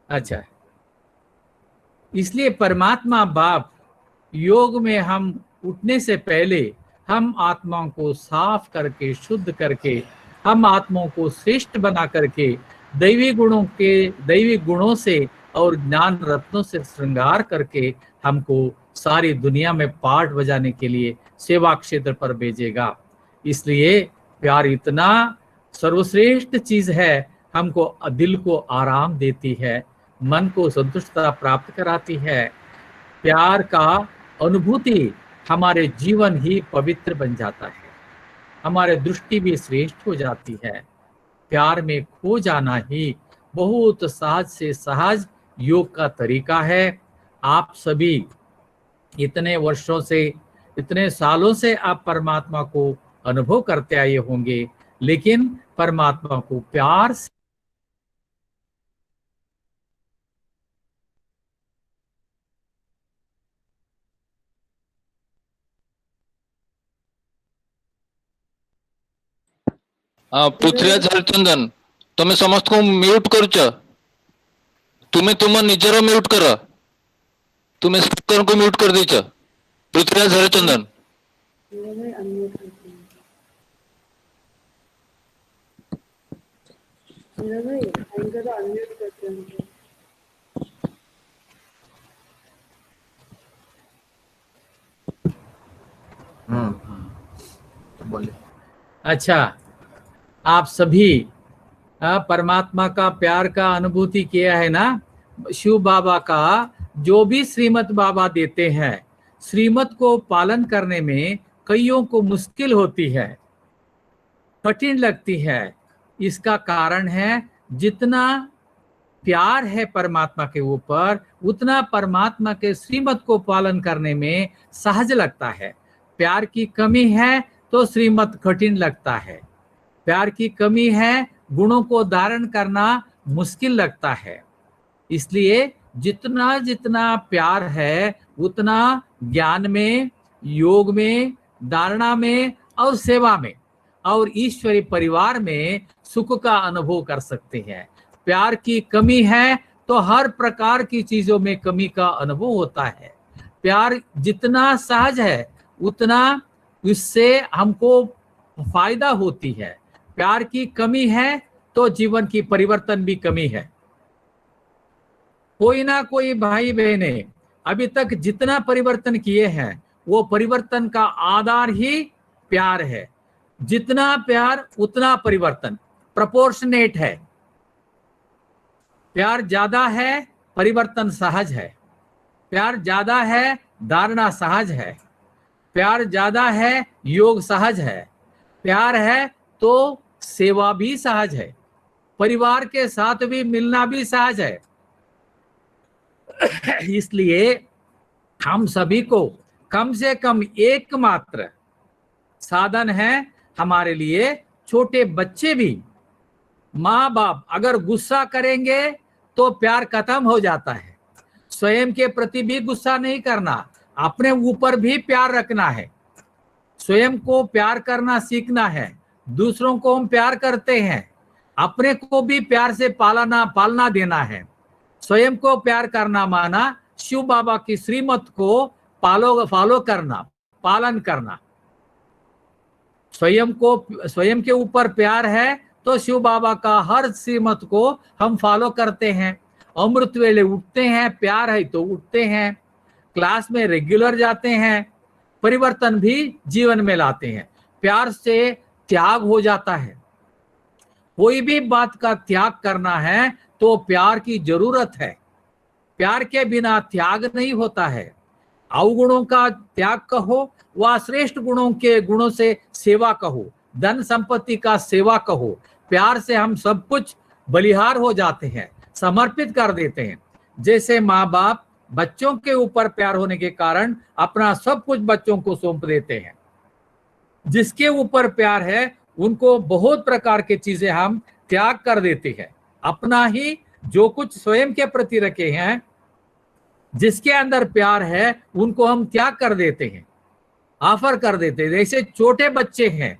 अच्छा, इसलिए परमात्मा बाप योग में हम उठने से पहले हम आत्माओं को साफ करके शुद्ध करके हम आत्माओं को श्रेष्ठ बना करके दैवी गुणों से और ज्ञान रत्नों से श्रृंगार करके हमको सारी दुनिया में पाठ बजाने के लिए सेवा क्षेत्र पर भेजेगा। इसलिए प्यार इतना सर्वश्रेष्ठ चीज है, हमको दिल को आराम देती है, मन को संतुष्टता प्राप्त कराती है। प्यार का अनुभूति हमारे जीवन ही पवित्र बन जाता है, हमारे दृष्टि भी श्रेष्ठ हो जाती है। प्यार में खो जाना ही बहुत सहज से सहज योग का तरीका है। आप सभी इतने वर्षों से, इतने सालों से आप परमात्मा को अनुभव करते आए होंगे, लेकिन परमात्मा को प्यार से पृथ्वीराज हरिचंदन, तुम्हें समस्त को म्यूट करुच, तुम्हें तुम निजर म्यूट कर, तुम्हें स्पीकर को म्यूट कर दीच। पृथ्वीराज हरिचंदन, मेरा भाई अनम्यूट करते हैं। मेरा भाई एंकर अनम्यूट करते हैं। बोलिए। अच्छा, आप सभी परमात्मा का प्यार का अनुभूति किया है ना। शिव बाबा का जो भी श्रीमत बाबा देते हैं, श्रीमत को पालन करने में कईयों को मुश्किल होती है, कठिन लगती है। इसका कारण है जितना प्यार है परमात्मा के ऊपर, उतना परमात्मा के श्रीमत को पालन करने में सहज लगता है। प्यार की कमी है तो श्रीमत कठिन लगता है। प्यार की कमी है, गुणों को धारण करना मुश्किल लगता है। इसलिए जितना जितना प्यार है उतना ज्ञान में, योग में, धारणा में और सेवा में और ईश्वरीय परिवार में सुख का अनुभव कर सकते हैं। प्यार की कमी है तो हर प्रकार की चीजों में कमी का अनुभव होता है। प्यार जितना सहज है उतना इससे हमको फायदा होती है। प्यार की कमी है तो जीवन की परिवर्तन भी कमी है। कोई ना कोई भाई बहने अभी तक जितना परिवर्तन किए हैं वो परिवर्तन का आधार ही प्यार है। जितना प्यार उतना परिवर्तन, प्रोपोर्शनेट है। प्यार ज्यादा है, परिवर्तन सहज है। प्यार ज्यादा है, धारणा सहज है। प्यार ज्यादा है, योग सहज है। प्यार है तो सेवा भी सहज है, परिवार के साथ भी मिलना भी सहज है। इसलिए हम सभी को कम से कम एकमात्र साधन है हमारे लिए। छोटे बच्चे भी, माँ बाप अगर गुस्सा करेंगे तो प्यार खत्म हो जाता है। स्वयं के प्रति भी गुस्सा नहीं करना, अपने ऊपर भी प्यार रखना है। स्वयं को प्यार करना सीखना है। दूसरों को हम प्यार करते हैं, अपने को भी प्यार से पालना देना है। स्वयं को प्यार करना माना शिव बाबा की श्रीमत को फॉलो करना, पालन करना। स्वयं के ऊपर प्यार है तो शिव बाबा का हर श्रीमत को हम फॉलो करते हैं। अमृत वेले उठते हैं, प्यार है तो उठते हैं, क्लास में रेगुलर जाते हैं, परिवर्तन भी जीवन में लाते हैं। प्यार से त्याग हो जाता है। कोई भी बात का त्याग करना है तो प्यार की जरूरत है। प्यार के बिना त्याग नहीं होता है। अवगुणों का त्याग कहो व श्रेष्ठ गुणों से सेवा कहो, धन संपत्ति का सेवा कहो। प्यार से हम सब कुछ बलिहार हो जाते हैं, समर्पित कर देते हैं। जैसे माँ बाप बच्चों के ऊपर प्यार होने के कारण अपना सब कुछ बच्चों को सौंप देते हैं। जिसके ऊपर प्यार है उनको बहुत प्रकार की चीजें हम त्याग कर देते हैं। अपना ही जो कुछ स्वयं के प्रति रखे हैं, जिसके अंदर प्यार है, उनको हम त्याग कर देते हैं, ऑफर कर देते हैं। जैसे छोटे बच्चे हैं,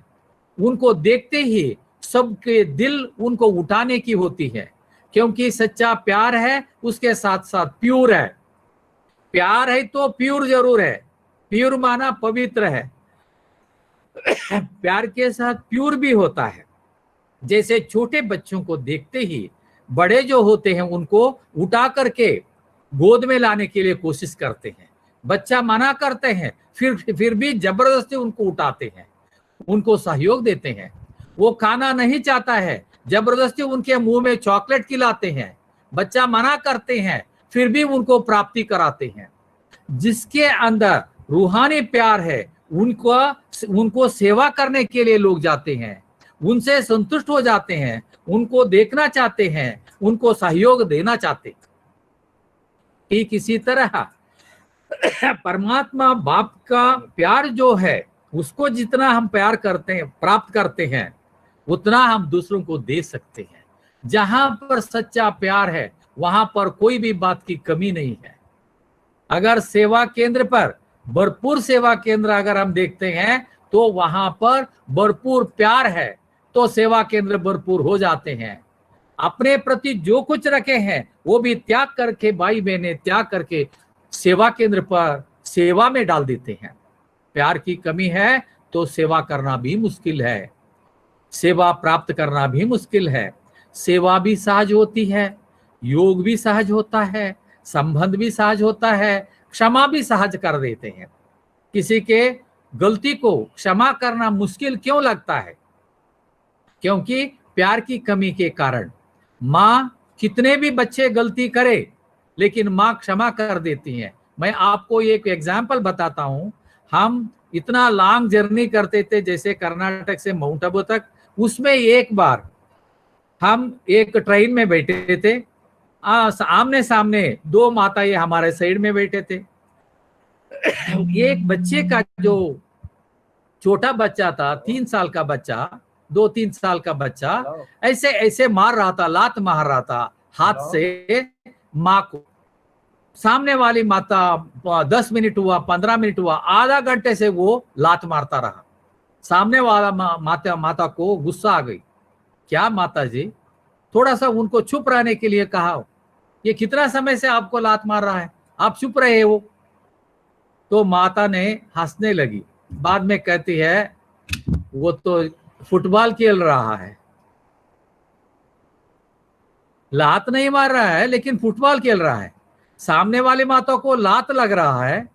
उनको देखते ही सबके दिल उनको उठाने की होती है, क्योंकि सच्चा प्यार है, उसके साथ साथ प्योर है। प्यार है तो प्योर जरूर है। प्योर माना पवित्र है। प्यार के साथ प्योर भी होता है। जैसे छोटे बच्चों को देखते ही बड़े जो होते हैं उनको उठा करके गोद में लाने के लिए कोशिश करते हैं। बच्चा मना करते हैं, फिर भी जबरदस्ती उनको उठाते हैं, उनको सहयोग देते हैं। वो खाना नहीं चाहता है, जबरदस्ती उनके मुंह में चॉकलेट खिलाते हैं। बच्चा मना करते हैं, फिर भी उनको कराते हैं। जिसके अंदर रूहानी प्यार है, उनको सेवा करने के लिए लोग जाते हैं, उनसे संतुष्ट हो जाते हैं, उनको देखना चाहते हैं, उनको सहयोग देना चाहते हैं। ठीक इसी तरह परमात्मा बाप का प्यार जो है, उसको जितना हम प्यार करते हैं, प्राप्त करते हैं, उतना हम दूसरों को दे सकते हैं। जहां पर सच्चा प्यार है वहां पर कोई भी बात की कमी नहीं है। अगर सेवा केंद्र पर भरपूर सेवा केंद्र अगर हम देखते हैं तो वहां पर भरपूर प्यार है तो सेवा केंद्र भरपूर हो जाते हैं। अपने प्रति जो कुछ रखे हैं वो भी त्याग करके, भाई बहने त्याग करके सेवा केंद्र पर सेवा में डाल देते हैं। प्यार की कमी है तो सेवा करना भी मुश्किल है, सेवा प्राप्त करना भी मुश्किल है। सेवा भी सहज होती है, योग भी सहज होता है, संबंध भी सहज होता है, क्षमा भी सहज कर देते हैं। किसी के गलती को क्षमा करना मुश्किल क्यों लगता है? क्योंकि प्यार की कमी के कारण। माँ कितने भी बच्चे गलती करे लेकिन माँ क्षमा कर देती है। मैं आपको एक एग्जाम्पल बताता हूँ। हम इतना लॉन्ग जर्नी करते थे, जैसे कर्नाटक से माउंट आबू तक। उसमें एक बार हम एक ट्रेन में बैठे थे, आमने सामने दो माताएं हमारे साइड में बैठे थे। एक बच्चे का जो छोटा बच्चा था, 3 साल का बच्चा, 2-3 साल का बच्चा ऐसे ऐसे मार रहा था, लात मार रहा था हाथ से माँ को। सामने वाली माता 10 मिनट हुआ, 15 मिनट हुआ, आधा घंटे से वो लात मारता रहा। सामने वाला माता को गुस्सा आ गई। क्या माता जी? थोड़ा सा उनको चुप रहने के लिए कहा, ये कितना समय से आपको लात मार रहा है, आप चुप रहे हो। तो माता ने हंसने लगी। बाद में कहती है वो तो फुटबॉल खेल रहा है, लात नहीं मार रहा है लेकिन फुटबॉल खेल रहा है। सामने वाली माता को लात लग रहा है,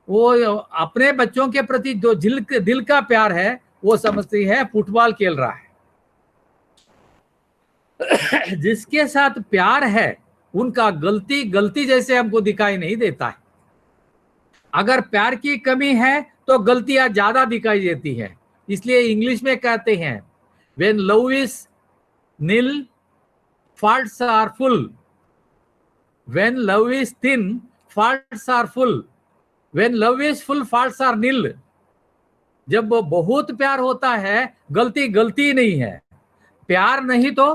वो अपने बच्चों के प्रति जो दिल का प्यार है वो समझती है फुटबॉल खेल रहा है। जिसके साथ प्यार है उनका गलती जैसे हमको दिखाई नहीं देता है। अगर प्यार की कमी है तो गलतियां ज्यादा दिखाई देती है। इसलिए इंग्लिश में कहते हैं when love is nil faults are full, when love is thin faults are full, when love is full faults are nil। जब बहुत प्यार होता है गलती नहीं है। प्यार नहीं तो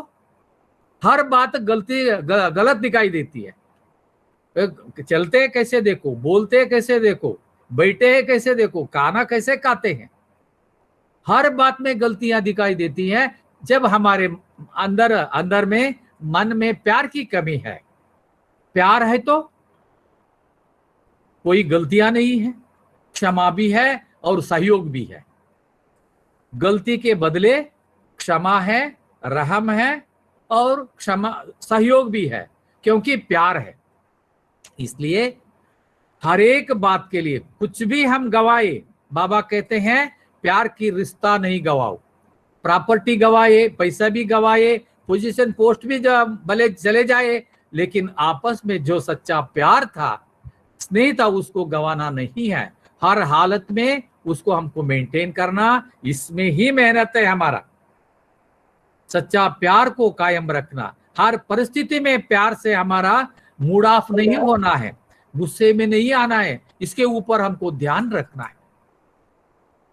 हर बात गलत दिखाई देती है। चलते कैसे देखो, बोलते कैसे देखो, बैठे कैसे देखो, खाना कैसे खाते हैं, हर बात में गलतियां दिखाई देती हैं। जब हमारे अंदर अंदर में मन में प्यार की कमी है, प्यार है तो कोई गलतियां नहीं है, क्षमा भी है और सहयोग भी है। गलती के बदले क्षमा है, रहम है और क्षमा सहयोग भी है, क्योंकि प्यार है। इसलिए हर एक बात के लिए कुछ भी हम गवाए, बाबा कहते हैं प्यार की रिश्ता नहीं गवाओ। प्रॉपर्टी गवाए, पैसा भी गवाए, पोजीशन पोस्ट भी भले चले जाए, लेकिन आपस में जो सच्चा प्यार था, स्नेह था, उसको गवाना नहीं है। हर हालत में उसको हमको मेंटेन करना, इसमें ही मेहनत है हमारा। सच्चा प्यार को कायम रखना, हर परिस्थिति में प्यार से हमारा मूड ऑफ नहीं होना है, गुस्से में नहीं आना है, इसके ऊपर हमको ध्यान रखना है।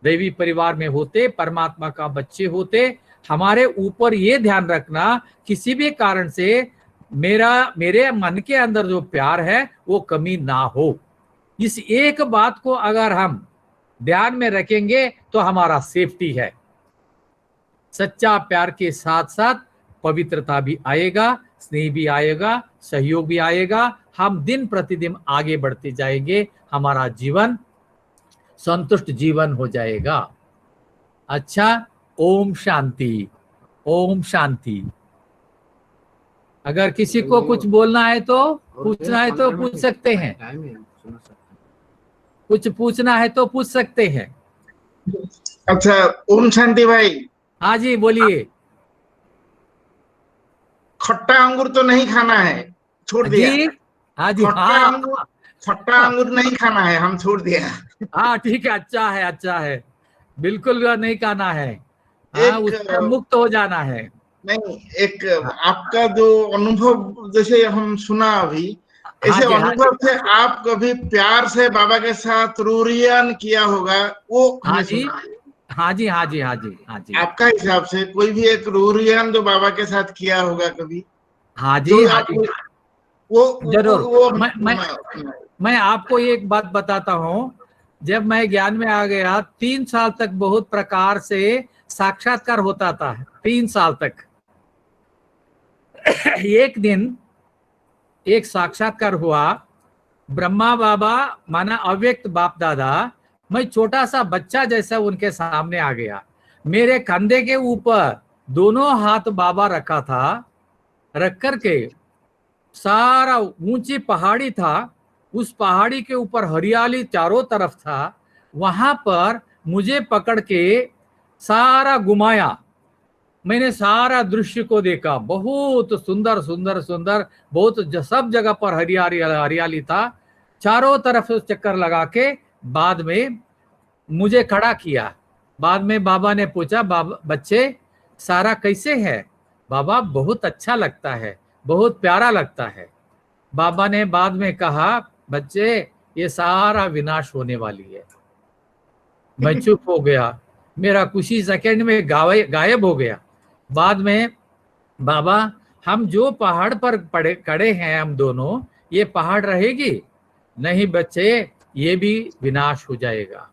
दैवी परिवार में होते, परमात्मा का बच्चे होते, हमारे ऊपर ये ध्यान रखना किसी भी कारण से मेरे मन के अंदर जो प्यार है वो कमी ना हो। इस एक बात को अगर हम ध्यान में रखेंगे तो हमारा सेफ्टी है। सच्चा प्यार के साथ साथ पवित्रता भी आएगा, स्नेह भी आएगा, सहयोग भी आएगा। हम दिन प्रतिदिन आगे बढ़ते जाएंगे, हमारा जीवन संतुष्ट जीवन हो जाएगा। अच्छा, ओम शांति, ओम शांति। अगर किसी को कुछ बोलना है तो पूछना है तो पूछ सकते हैं, कुछ पूछना है तो पूछ सकते हैं। अच्छा, ओम शांति भाई। हाँ जी, बोलिए। खट्टा अंगूर तो नहीं खाना है, छोड़ दिया। हाँ जी, खट्टा अंगूर नहीं खाना है, हम छोड़ दिया। हाँ ठीक है, अच्छा है, अच्छा है, बिल्कुल नहीं खाना है। हाँ, उससे मुक्त हो जाना है। नहीं, एक आपका जो अनुभव जैसे हम सुना अभी, ऐसे अनुभव से आप कभी प्यार से बाबा के साथ रूरियन किया होगा, वो हाँ जी, हाँ जी, हाँ जी, हाँ जी, हाँ जी। आपका हिसाब से कोई भी एक रूरियन जो बाबा के साथ किया होगा कभी? हाँ जी, हाँ जी, वो जरूर। मैं आपको एक बात बताता हूँ। जब मैं ज्ञान में आ गया, 3 साल तक बहुत प्रकार से साक्षात्कार होता था, 3 साल तक। एक दिन एक साक्षात्कार हुआ, ब्रह्मा बाबा माना अव्यक्त बाप दादा, मैं छोटा सा बच्चा जैसा उनके सामने आ गया। मेरे कंधे के ऊपर दोनों हाथ बाबा रखा था, रख करके सारा ऊंची पहाड़ी था, उस पहाड़ी के ऊपर हरियाली चारों तरफ था। वहां पर मुझे पकड़ के सारा घुमाया, मैंने सारा दृश्य को देखा, बहुत सुंदर सुंदर सुंदर, बहुत सब जगह पर हरियाली हरियाली था, चारों तरफ चक्कर लगा के बाद में मुझे खड़ा किया। बाद में बाबा ने पूछा, बाबा बच्चे सारा कैसे है? बाबा बहुत अच्छा लगता है, बहुत प्यारा लगता है। बाबा ने बाद में कहा, बच्चे ये सारा विनाश होने वाली है। मैं चुप हो गया, मेरा कुछ ही सेकंड में गायब हो गया। बाद में बाबा, हम जो पहाड़ पर खड़े हैं हम दोनों, ये पहाड़ रहेगी? नहीं बच्चे, ये भी विनाश हो जाएगा।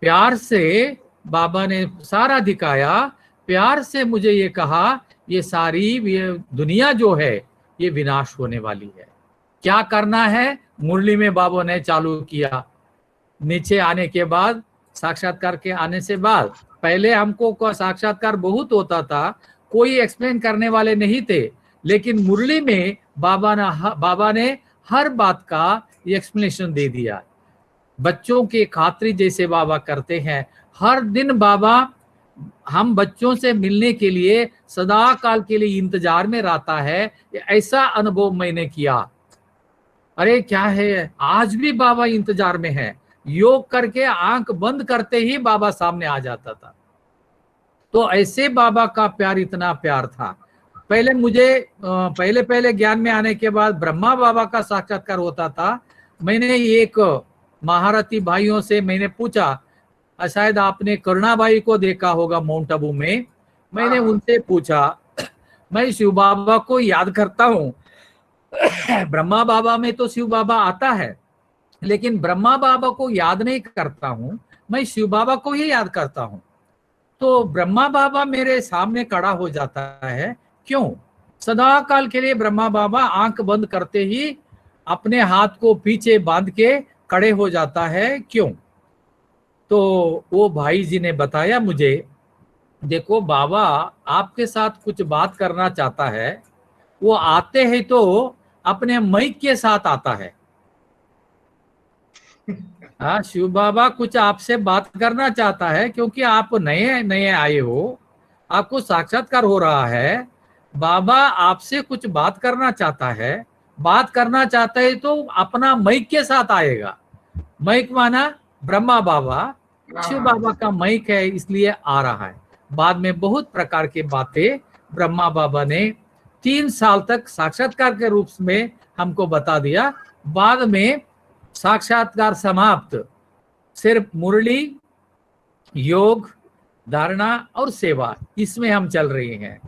प्यार से बाबा ने सारा दिखाया, प्यार से मुझे ये कहा, ये सारी दुनिया जो है ये विनाश होने वाली है। क्या करना है? मुरली में बाबा ने चालू किया। नीचे आने के बाद, साक्षात्कार के आने से बाद, पहले हमको साक्षात्कार बहुत होता था, कोई एक्सप्लेन करने वाले नहीं थे, लेकिन मुरली में बाबा ने हर बात का एक्सप्लेनेशन दे दिया। बच्चों के खातिर जैसे बाबा करते हैं, हर दिन बाबा हम बच्चों से मिलने के लिए सदा काल के लिए इंतजार में रहता है। ऐसा अनुभव मैंने किया। अरे क्या है, आज भी बाबा इंतजार में है। योग करके आंख बंद करते ही बाबा सामने आ जाता था। तो ऐसे बाबा का प्यार इतना प्यार था। पहले मुझे पहले ज्ञान में आने के बाद ब्रह्मा बाबा का साक्षात्कार होता था। मैंने एक महारथी भाइयों से मैंने पूछा, शायद आपने करुणाबाई को देखा होगा माउंट आबू में। मैंने उनसे पूछा, मैं शिव बाबा को याद करता हूँ, ब्रह्मा बाबा में तो शिव बाबा आता है, लेकिन ब्रह्मा बाबा को याद नहीं करता हूँ, मैं शिव बाबा को ही याद करता हूँ। तो ब्रह्मा बाबा मेरे सामने खड़ा हो जाता है। क्यों? सदा काल के लिए ब्रह्मा बाबा आंख बंद करते ही अपने हाथ को पीछे बांध के खड़े हो जाता है। क्यों? तो वो भाई जी ने बताया मुझे, देखो बाबा आपके साथ कुछ बात करना चाहता है, वो आते हैं तो अपने माइक के साथ आता है। हाँ, शिव बाबा कुछ आपसे बात करना चाहता है, क्योंकि आप नए नए आए हो, आपको साक्षात्कार हो रहा है। बाबा आपसे कुछ बात करना चाहता है, बात करना चाहता है तो अपना माइक के साथ आएगा। माइक माना ब्रह्मा बाबा, शिव बाबा का माइक है, इसलिए आ रहा है। बाद में बहुत प्रकार की बातें ब्रह्मा बाबा ने 3 साल तक साक्षात्कार के रूप में हमको बता दिया। बाद में साक्षात्कार समाप्त, सिर्फ मुरली, योग, धारणा और सेवा, इसमें हम चल रहे हैं।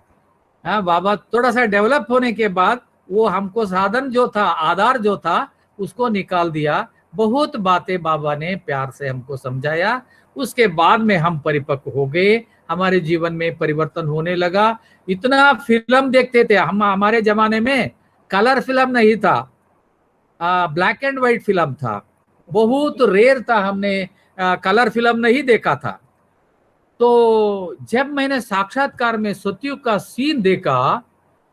हाँ, बाबा थोड़ा सा डेवलप होने के बाद वो हमको साधन जो था, आधार जो था, उसको निकाल दिया। बहुत बातें बाबा ने प्यार से हमको समझाया। उसके बाद में हम परिपक्व हो गए, हमारे जीवन में परिवर्तन होने लगा। इतना फिल्म देखते थे हम, हमारे जमाने में कलर फिल्म नहीं था, ब्लैक एंड व्हाइट फिल्म था, बहुत रेयर था, हमने कलर फिल्म नहीं देखा था। तो जब मैंने साक्षात्कार में सतयुग का सीन देखा,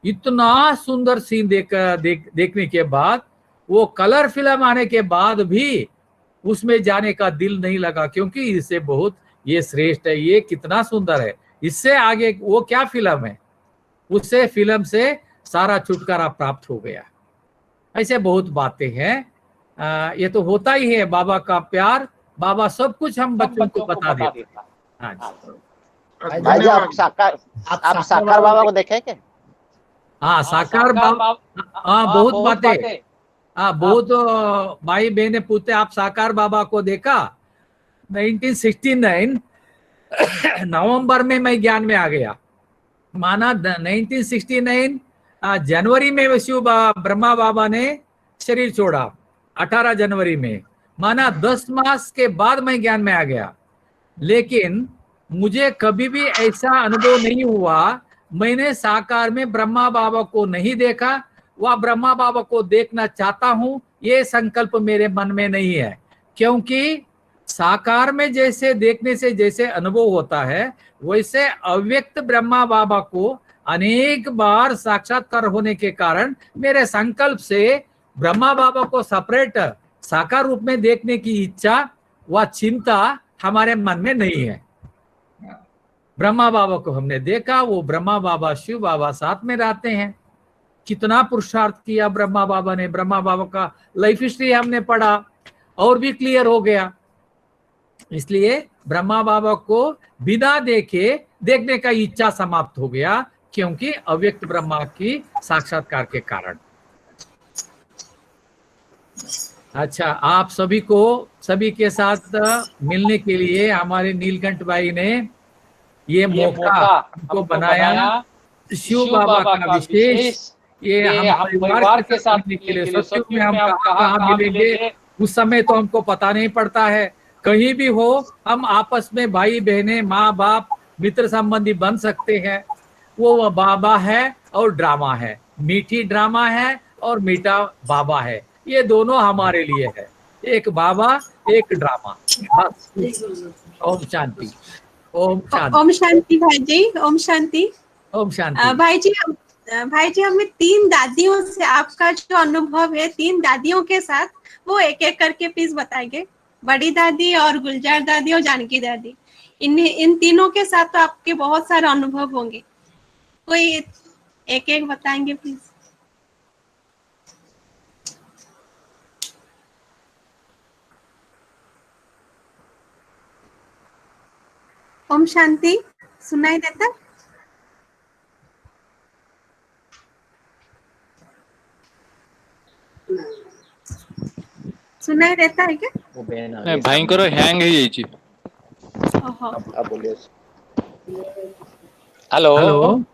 इतना सुंदर सीन देखने के बाद, वो कलर फिल्म आने के बाद भी उसमें जाने का दिल नहीं लगा, क्योंकि इससे बहुत ये श्रेष्ठ है, ये कितना सुंदर है, इससे आगे वो क्या फिल्म है, उससे फिल्म से सारा छुटकारा प्राप्त हो गया। ऐसे बहुत बातें हैं। ये तो होता ही है, बाबा का प्यार, बाबा सब कुछ हम बच्चों को बता देता। हाँ जी। भाई जी, आप साकार बाबा को देखे क्या? हाँ, साकार बाबा, हाँ बहुत बातें, हाँ बहुत भाई बहने पूछते आप साकार बाबा को देखा। 1969 नवंबर में मैं ज्ञान में आ गया, माना 1969 जनवरी में शिव ब्रह्मा बाबा ने शरीर छोड़ा, 18 जनवरी में, माना 10 मास के बाद मैं ज्ञान में आ गया। लेकिन मुझे कभी भी ऐसा अनुभव नहीं हुआ, मैंने साकार में ब्रह्मा बाबा को नहीं देखा, वह ब्रह्मा बाबा को देखना चाहता हूं, ये संकल्प मेरे मन में नहीं है। क्योंकि साकार में जैसे देखने से जैसे अनुभव होता है, वैसे अव्यक्त ब्रह्मा बाबा को अनेक बार साक्षात्कार होने के कारण मेरे संकल्प से ब्रह्मा बाबा को सेपरेट साकार रूप में देखने की इच्छा व चिंता हमारे मन में नहीं है। ब्रह्मा बाबा को हमने देखा, वो ब्रह्मा बाबा शिव बाबा साथ में रहते हैं। कितना पुरुषार्थ किया ब्रह्मा बाबा ने, ब्रह्मा बाबा का लाइफ हिस्ट्री हमने पढ़ा और भी क्लियर हो गया। इसलिए ब्रह्मा बाबा को बिना देखे देखने का इच्छा समाप्त हो गया, क्योंकि अव्यक्त ब्रह्मा की साक्षात्कार के कारण। अच्छा, आप सभी को सभी के साथ मिलने के लिए हमारे नीलकंठ भाई ने ये मौका हमको बनाया। शिव बाबा का विशेष, ये हम परिवार के साथ मिलने के लिए, सत्युग में हम कहाँ मिलेंगे उस समय तो हमको पता नहीं पड़ता है। कहीं भी हो, हम आपस में भाई बहने, माँ बाप, मित्र संबंधी बन सकते हैं। वो बाबा है और ड्रामा है, मीठी ड्रामा है और मीठा बाबा है, ये दोनों हमारे लिए है, एक बाबा एक ड्रामा, बस। ओम शांति, ओम शांति, ओम शांति भाई जी, ओम शांति, ओम शांति। भाई जी हमें 3 दादियों से आपका जो अनुभव है, 3 दादियों के साथ, वो एक एक करके प्लीज बताएंगे। बड़ी दादी और गुलजार दादी और जानकी दादी, इन तीनों के साथ तो आपके बहुत सारे अनुभव होंगे, कोई एक एक बताएंगे प्लीज। ओम शांति, सुनाई देता? सुनाई देता है क्या? नहीं, भयंकर हैंग हो जाइए। ओहो, आप बोलिए। Hello hello.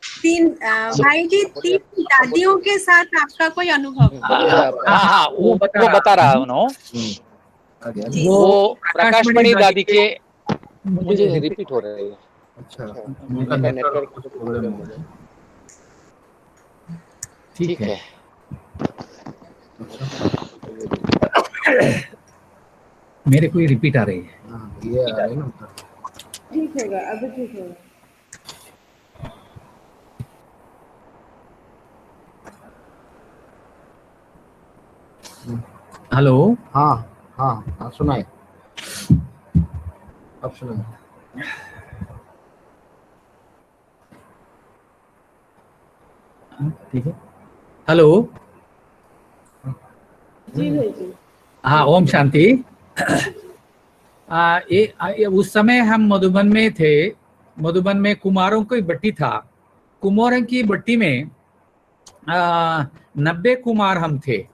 3 भाई जी, 3 दादियों के साथ आपका कोई अनुभव? हाँ, वो बता रहा हूँ। वो प्रकाशमणि दादी के मुझे रिपीट हो रही है। अच्छा, उनका नेटवर्क प्रॉब्लम हो गया। ठीक है। मेरे को ये रिपीट आ रही है। हाँ, ये आ रही है ना। ठीक होगा, अभी ठीक होगा। हेलो। हाँ हाँ हाँ, सुनाए, अब सुनाए। ठीक है। हेलो। जी भाई जी। हाँ, ओम शांति। उस समय हम मधुबन में थे। मधुबन में कुमारों की बट्टी था। कुमारों की बट्टी में 90 कुमार हम थे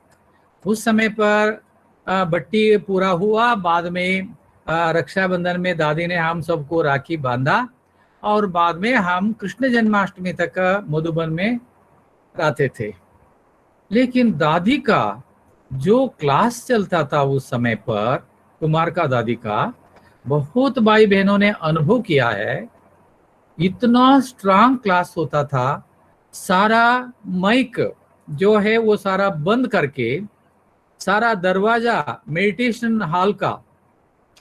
उस समय पर। बट्टी पूरा हुआ, बाद में रक्षाबंधन में दादी ने हम सबको राखी बांधा और बाद में हम कृष्ण जन्माष्टमी तक मधुबन में रहते थे। लेकिन दादी का जो क्लास चलता था उस समय पर, कुमार का दादी का, बहुत भाई बहनों ने अनुभव किया है। इतना स्ट्रांग क्लास होता था। सारा माइक जो है वो सारा बंद करके, सारा दरवाजा मेडिटेशन हॉल का,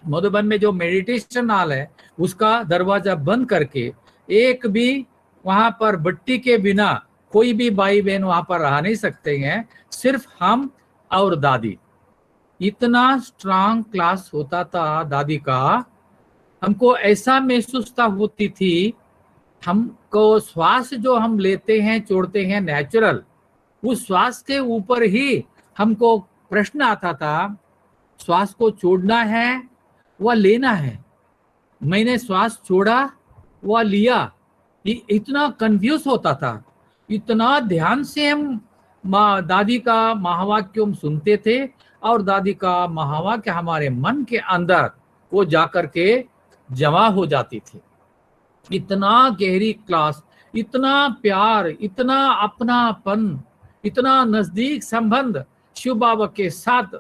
मधुबन में जो मेडिटेशन हॉल है उसका दरवाजा बंद करके, एक भी वहां पर बट्टी के बिना कोई भी भाई बहन वहां पर रह नहीं सकते हैं, सिर्फ हम और दादी। इतना स्ट्रांग क्लास होता था दादी का। हमको ऐसा महसूस होती थी, हमको श्वास जो हम लेते हैं छोड़ते हैं नेचुरल, उस श्वास के ऊपर ही हमको प्रश्न आता था, श्वास को छोड़ना है व लेना है। मैंने श्वास छोड़ा व लिया, इतना कंफ्यूज होता था। इतना ध्यान से हम दादी का महावाक्य हम सुनते थे और दादी का महावाक्य हमारे मन के अंदर वो जाकर के जमा हो जाती थी। इतना गहरी क्लास, इतना प्यार, इतना अपनापन, इतना नजदीक संबंध शिव बाबा के साथ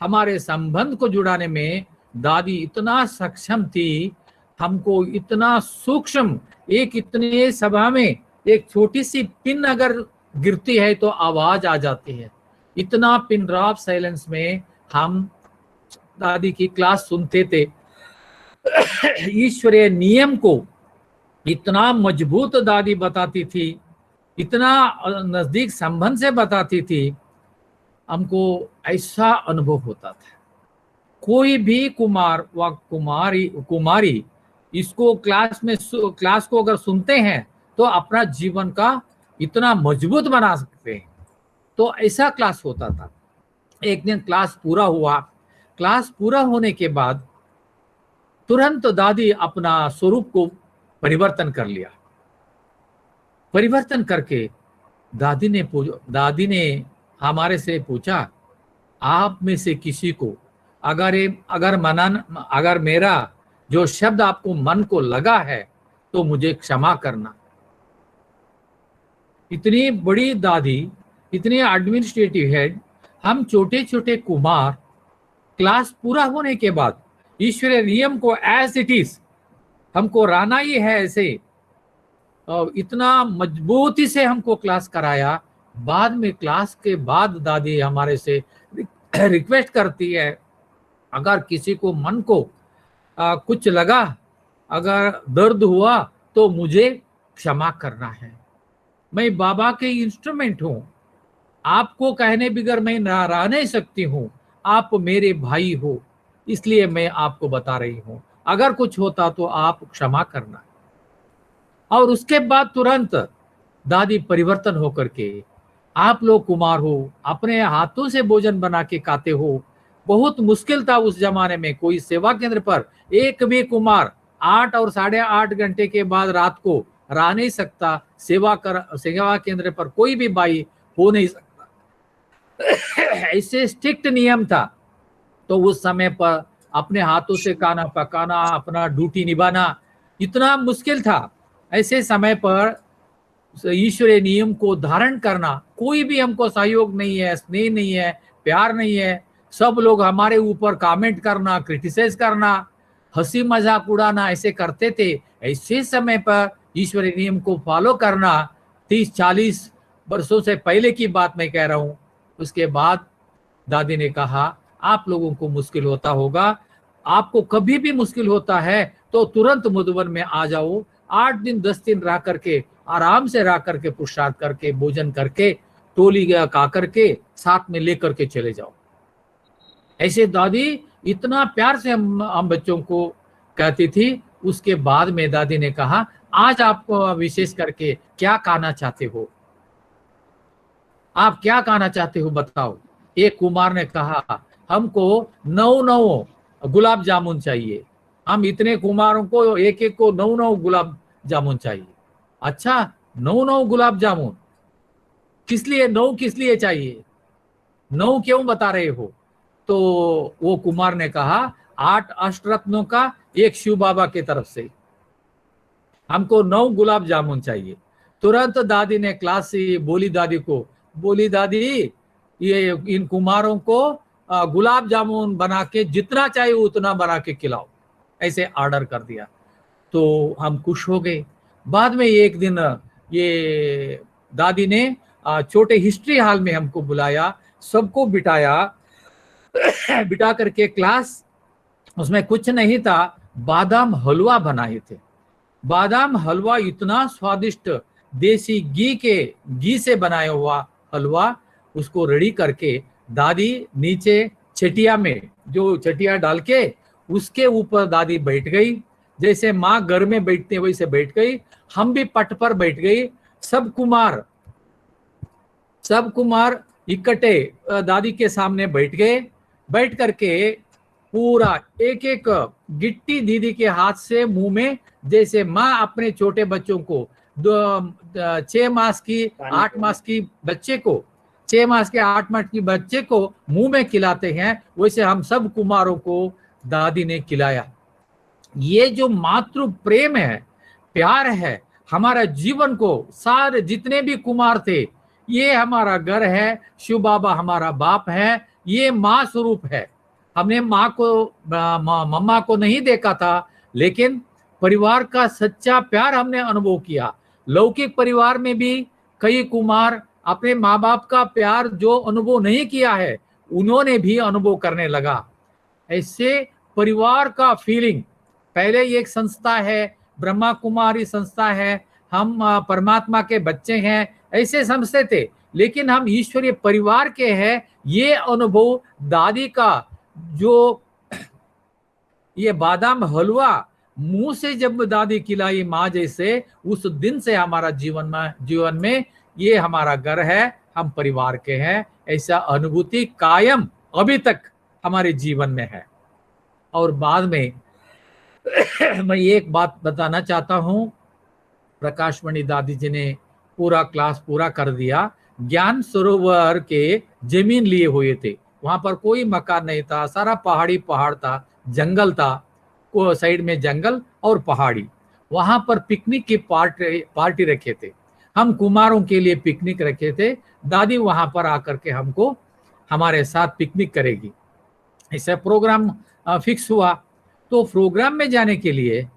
हमारे संबंध को जुड़ाने में दादी इतना सक्षम थी। हमको इतना सूक्ष्म, एक इतने सभा में एक छोटी सी पिन अगर गिरती है तो आवाज आ जाती है। इतना पिन ड्रॉप साइलेंस में हम दादी की क्लास सुनते थे। ईश्वरीय नियम को इतना मजबूत दादी बताती थी, इतना नजदीक संबंध से बताती थी। हमको ऐसा अनुभव होता था। कोई भी कुमार व कुमारी इसको क्लास को अगर सुनते हैं तो अपना जीवन का इतना मजबूत बना सकते हैं। तो ऐसा क्लास होता था। एक दिन क्लास पूरा हुआ। क्लास पूरा होने के बाद तुरंत दादी अपना स्वरूप को परिवर्तन कर लिया। परिवर्तन करके दादी ने हमारे से पूछा, आप में से किसी को अगर मेरा जो शब्द आपको मन को लगा है तो मुझे क्षमा करना। इतनी बड़ी दादी, इतने एडमिनिस्ट्रेटिव हेड, हम छोटे छोटे कुमार, क्लास पूरा होने के बाद ईश्वरीय नियम को एज इट इज हमको रहना ही है ऐसे, और इतना मजबूती से हमको क्लास कराया। बाद में क्लास के बाद दादी हमारे से रिक्वेस्ट करती है, अगर किसी को मन को कुछ लगा, अगर दर्द हुआ तो मुझे क्षमा करना है। मैं बाबा के इंस्ट्रूमेंट हूं, आपको कहने बगैर मैं रह नहीं सकती हूँ। आप मेरे भाई हो, इसलिए मैं आपको बता रही हूँ, अगर कुछ होता तो आप क्षमा करना। और उसके बाद तुरंत दादी परिवर्तन होकर के, आप लोग कुमार हो, अपने हाथों से भोजन बना के खाते हो। बहुत मुश्किल था उस जमाने में, कोई सेवा केंद्र पर एक भी कुमार 8 और 8.5 घंटे के बाद रात को रह नहीं सकता। सेवा केंद्र पर कोई भी भाई हो नहीं सकता। ऐसे स्ट्रिक्ट नियम था। तो उस समय पर अपने हाथों से खाना पकाना, अपना ड्यूटी निभाना इतना मुश्किल था। ऐसे समय पर ईश्वरीय नियम को धारण करना, कोई भी हमको सहयोग नहीं है, स्नेह नहीं है, प्यार नहीं है, सब लोग हमारे ऊपर कमेंट करना, क्रिटिसाइज करना, हंसी मजाक उड़ाना ऐसे करते थे। ऐसे समय पर ईश्वरीय नियम को फॉलो करना 30-40 वर्षों से पहले की बात मैं कह रहा हूं। उसके बाद दादी ने कहा आप लोगों को मुश्किल होता होगा, आपको कभी भी मुश्किल होता है तो तुरंत मधुबन में आ जाओ, 8 दिन 10 दिन रह करके आराम से रह करके पुरुषार्थ करके भोजन करके टोली का करके साथ में लेकर के चले जाओ। ऐसे दादी इतना प्यार से हम बच्चों को कहती थी। उसके बाद में दादी ने कहा आज आप विशेष करके क्या खाना चाहते हो, आप क्या खाना चाहते हो बताओ। एक कुमार ने कहा हमको 9 गुलाब जामुन चाहिए। हम इतने कुमारों को एक एक को 9 गुलाब जामुन चाहिए। अच्छा 9 गुलाब जामुन किस लिए, 9 किस लिए चाहिए, 9 क्यों बता रहे हो? तो वो कुमार ने कहा 8 अष्टरत्नों का एक शिव बाबा की तरफ से हमको 9 गुलाब जामुन चाहिए। तुरंत दादी ने क्लास से बोली दादी को, बोली दादी ये इन कुमारों को गुलाब जामुन बना के जितना चाहिए उतना बना के खिलाओ, ऐसे ऑर्डर कर दिया। तो हम खुश हो गए। बाद में एक दिन ये दादी ने छोटे हिस्ट्री हॉल में हमको बुलाया, सबको बिठाया, बिठा करके क्लास, उसमें कुछ नहीं था, बादाम हलवा बनाए थे। बादाम हलवा इतना स्वादिष्ट, देसी घी से बनाया हुआ हलवा, उसको रेडी करके दादी नीचे चटिया में, जो चटिया डाल के उसके ऊपर दादी बैठ गई, जैसे माँ घर में बैठते वैसे बैठ गई। हम भी पट पर बैठ गई। सब कुमार इकट्ठे दादी के सामने बैठ गए। बैठ करके पूरा एक एक गिट्टी दीदी के हाथ से मुंह में, जैसे माँ अपने छोटे बच्चों को 6 मास की 8 मास की बच्चे को 6 मास के 8 मास की बच्चे को मुंह में खिलाते हैं, वैसे हम सब कुमारों को दादी ने खिलाया। ये जो मातृ प्रेम है, प्यार है, हमारा जीवन को, सारे जितने भी कुमार थे, ये हमारा घर है, शिव बाबा हमारा बाप है, ये माँ स्वरूप है। हमने माँ को, मम्मा को नहीं देखा था, लेकिन परिवार का सच्चा प्यार हमने अनुभव किया। लौकिक परिवार में भी कई कुमार अपने माँ बाप का प्यार जो अनुभव नहीं किया है, उन्होंने भी अनुभव करने लगा। ऐसे परिवार का फीलिंग, पहले एक संस्था है, ब्रह्मा कुमारी संस्था है, हम परमात्मा के बच्चे हैं, ऐसे समझते थे, लेकिन हम ईश्वरीय परिवार के हैं। ये अनुभव दादी का, जो ये बादाम हलवा मुंह से जब दादी खिलाई माँ जैसे, उस दिन से हमारा जीवन में ये हमारा घर है, हम परिवार के हैं, ऐसा अनुभूति कायम अभी तक हमारे जीवन में है। और बाद में मैं एक बात बताना चाहता हूँ, प्रकाशमणि दादी जी ने पूरा क्लास पूरा कर दिया। ज्ञान सरोवर के जमीन लिए हुए थे, वहां पर कोई मकान नहीं था, सारा पहाड़ था, जंगल था, को साइड में जंगल और पहाड़ी। वहां पर पिकनिक की पार्टी रखे थे, हम कुमारों के लिए पिकनिक रखे थे। दादी वहां पर आकर के हमको हमारे साथ पिकनिक करेगी, ऐसा प्रोग्राम फिक्स हुआ। तो प्रोग्राम में जाने के लिए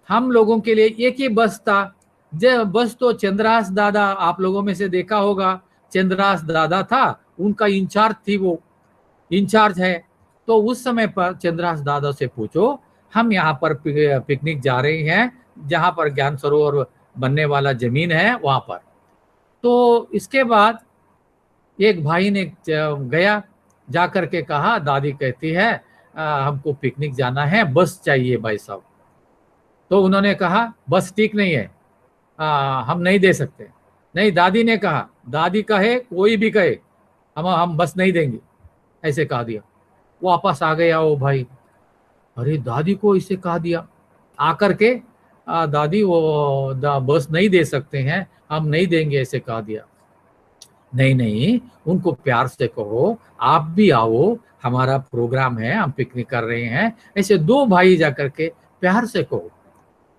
हम लोगों के लिए एक ही बस था। जब बस तो चंद्रास दादा, आप लोगों में से देखा होगा, चंद्रास दादा था, उनका इंचार्ज थी, वो इंचार्ज है। तो उस समय पर चंद्रास दादा से पूछो, हम यहाँ पर पिकनिक जा रहे हैं, जहाँ पर ज्ञान सरोवर बनने वाला जमीन है वहां पर। तो इसके बाद एक भाई ने गया, जा करके कहा, दादी कहती है हमको पिकनिक जाना है, बस चाहिए भाई साहब। तो उन्होंने कहा बस ठीक नहीं है, हम नहीं दे सकते। नहीं, दादी ने कहा, दादी कहे कोई भी कहे, हम बस नहीं देंगे, ऐसे कहा दिया। वापस आ गया वो भाई, अरे दादी को इसे कहा दिया, आकर के दादी वो बस नहीं दे सकते हैं, हम नहीं देंगे, ऐसे कहा दिया। नहीं, उनको प्यार से कहो आप भी आओ, हमारा प्रोग्राम है, हम पिकनिक कर रहे हैं, ऐसे 2 भाई जाकर के प्यार से कहो।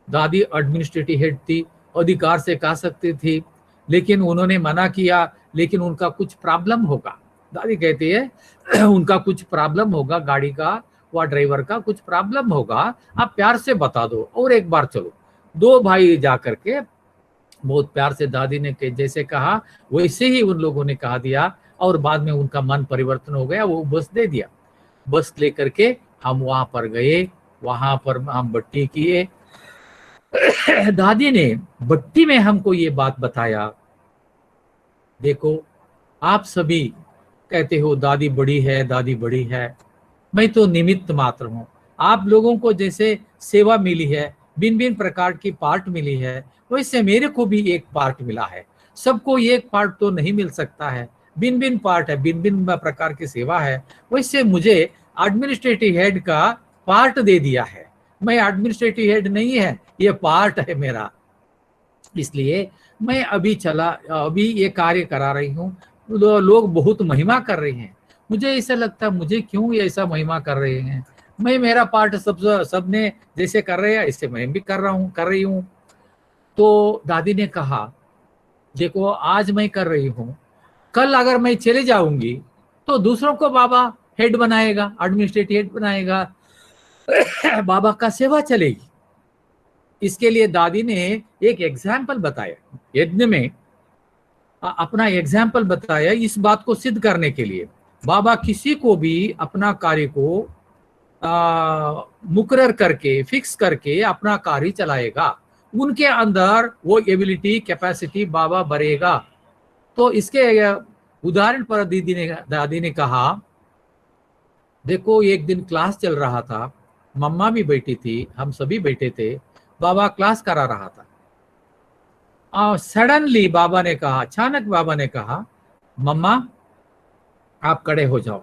दादी एडमिनिस्ट्रेटिव हेड थी, अधिकार से कह सकती थी, लेकिन उन्होंने मना किया। लेकिन उनका कुछ प्रॉब्लम होगा, दादी कहती है उनका कुछ प्रॉब्लम होगा गाड़ी का, वह ड्राइवर का कुछ प्रॉब्लम होगा, आप प्यार से बता दो और एक बार चलो। दो भाई जा करके बहुत प्यार से दादी ने जैसे कहा वैसे ही उन लोगों ने कहा दिया, और बाद में उनका मन परिवर्तन हो गया, वो बस दे दिया। बस लेकर के हम वहां पर गए, वहां पर हम बट्टी किए। दादी ने बट्टी में हमको ये बात बताया, देखो आप सभी कहते हो दादी बड़ी है, दादी बड़ी है, मैं तो निमित्त मात्र हूं। आप लोगों को जैसे सेवा मिली है, भिन्न भिन्न प्रकार की पार्ट मिली है, वैसे मेरे को भी एक पार्ट मिला है। सबको एक पार्ट तो नहीं मिल सकता है, भिन्न भिन्न पार्ट है, भिन्न भिन्न प्रकार की सेवा है। वैसे मुझे एडमिनिस्ट्रेटिव हेड का पार्ट दे दिया है। मैं एडमिनिस्ट्रेटिव हेड नहीं है, ये पार्ट है मेरा, इसलिए मैं अभी ये कार्य करा रही हूँ। लोग बहुत महिमा कर रहे हैं, मुझे ऐसा लगता है मुझे क्यों ये ऐसा महिमा कर रहे हैं। मैं मेरा पार्ट सबने जैसे कर रहे हैं ऐसे मैं भी कर रही हूँ। तो दादी ने कहा देखो आज मैं कर रही हूँ, कल अगर मैं चले जाऊंगी तो दूसरों को बाबा हेड बनाएगा, एडमिनिस्ट्रेटिव हेड बनाएगा, बाबा का सेवा चलेगी। इसके लिए दादी ने एक एग्जाम्पल बताया, यज्ञ में अपना एग्जाम्पल बताया। इस बात को सिद्ध करने के लिए बाबा किसी को भी अपना कार्य को मुकर्रर करके फिक्स करके अपना कार्य चलाएगा, उनके अंदर वो एबिलिटी कैपेसिटी बाबा भरेगा। तो इसके उदाहरण पर दादी ने कहा देखो एक दिन क्लास चल रहा था, मम्मा भी बैठी थी, हम सभी बैठे थे, बाबा क्लास करा रहा था। सडनली बाबा ने कहा, अचानक बाबा ने कहा मम्मा आप खड़े हो जाओ।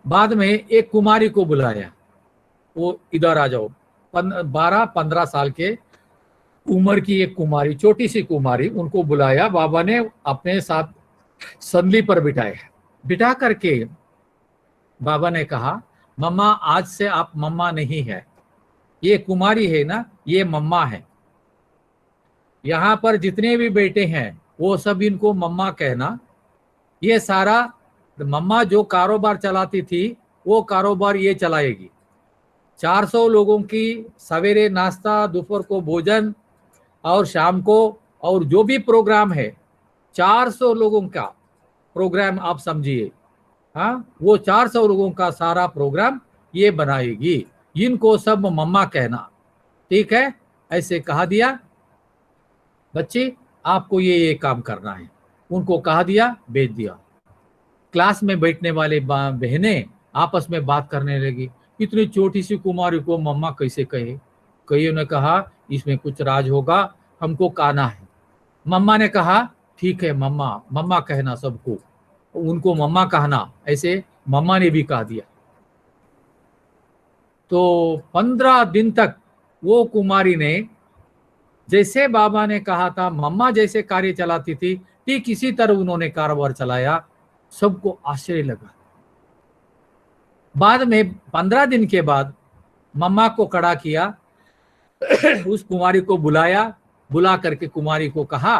बाद में एक कुमारी को बुलाया, वो इधर आ जाओ। 12-15 साल के उम्र की एक कुमारी, छोटी सी कुमारी, उनको बुलाया। बाबा ने अपने साथ संदली पर बिठा करके बाबा ने कहा मम्मा आज से आप मम्मा नहीं है, ये कुमारी है ना, ये मम्मा है। यहाँ पर जितने भी बेटे हैं वो सब इनको मम्मा कहना। ये सारा मम्मा जो कारोबार चलाती थी वो कारोबार ये चलाएगी। 400 लोगों की सवेरे नाश्ता, दोपहर को भोजन और शाम को, और जो भी प्रोग्राम है 400 लोगों का प्रोग्राम आप समझिए। हाँ, वो 400 लोगों का सारा प्रोग्राम ये बनाएगी। इनको सब मम्मा कहना, ठीक है, ऐसे कहा दिया। बच्चे आपको ये काम करना है, उनको कहा दिया, भेज दिया। क्लास में बैठने वाले बहनें आपस में बात करने लगी, इतनी छोटी सी कुमारी को मम्मा कैसे कहे। कईयों ने कहा इसमें कुछ राज होगा, हमको कहना है। मम्मा ने कहा ठीक है मम्मा, मम्मा कहना सबको, उनको मम्मा कहना, ऐसे मम्मा ने भी कहा दिया। तो 15 दिन तक वो कुमारी ने जैसे बाबा ने कहा था, मम्मा जैसे कार्य चलाती थी, ठीक इसी तरह उन्होंने कारोबार चलाया। सबको आश्चर्य लगा। बाद में 15 दिन के बाद मम्मा को खड़ा किया, उस कुमारी को बुलाया, बुला करके कुमारी को कहा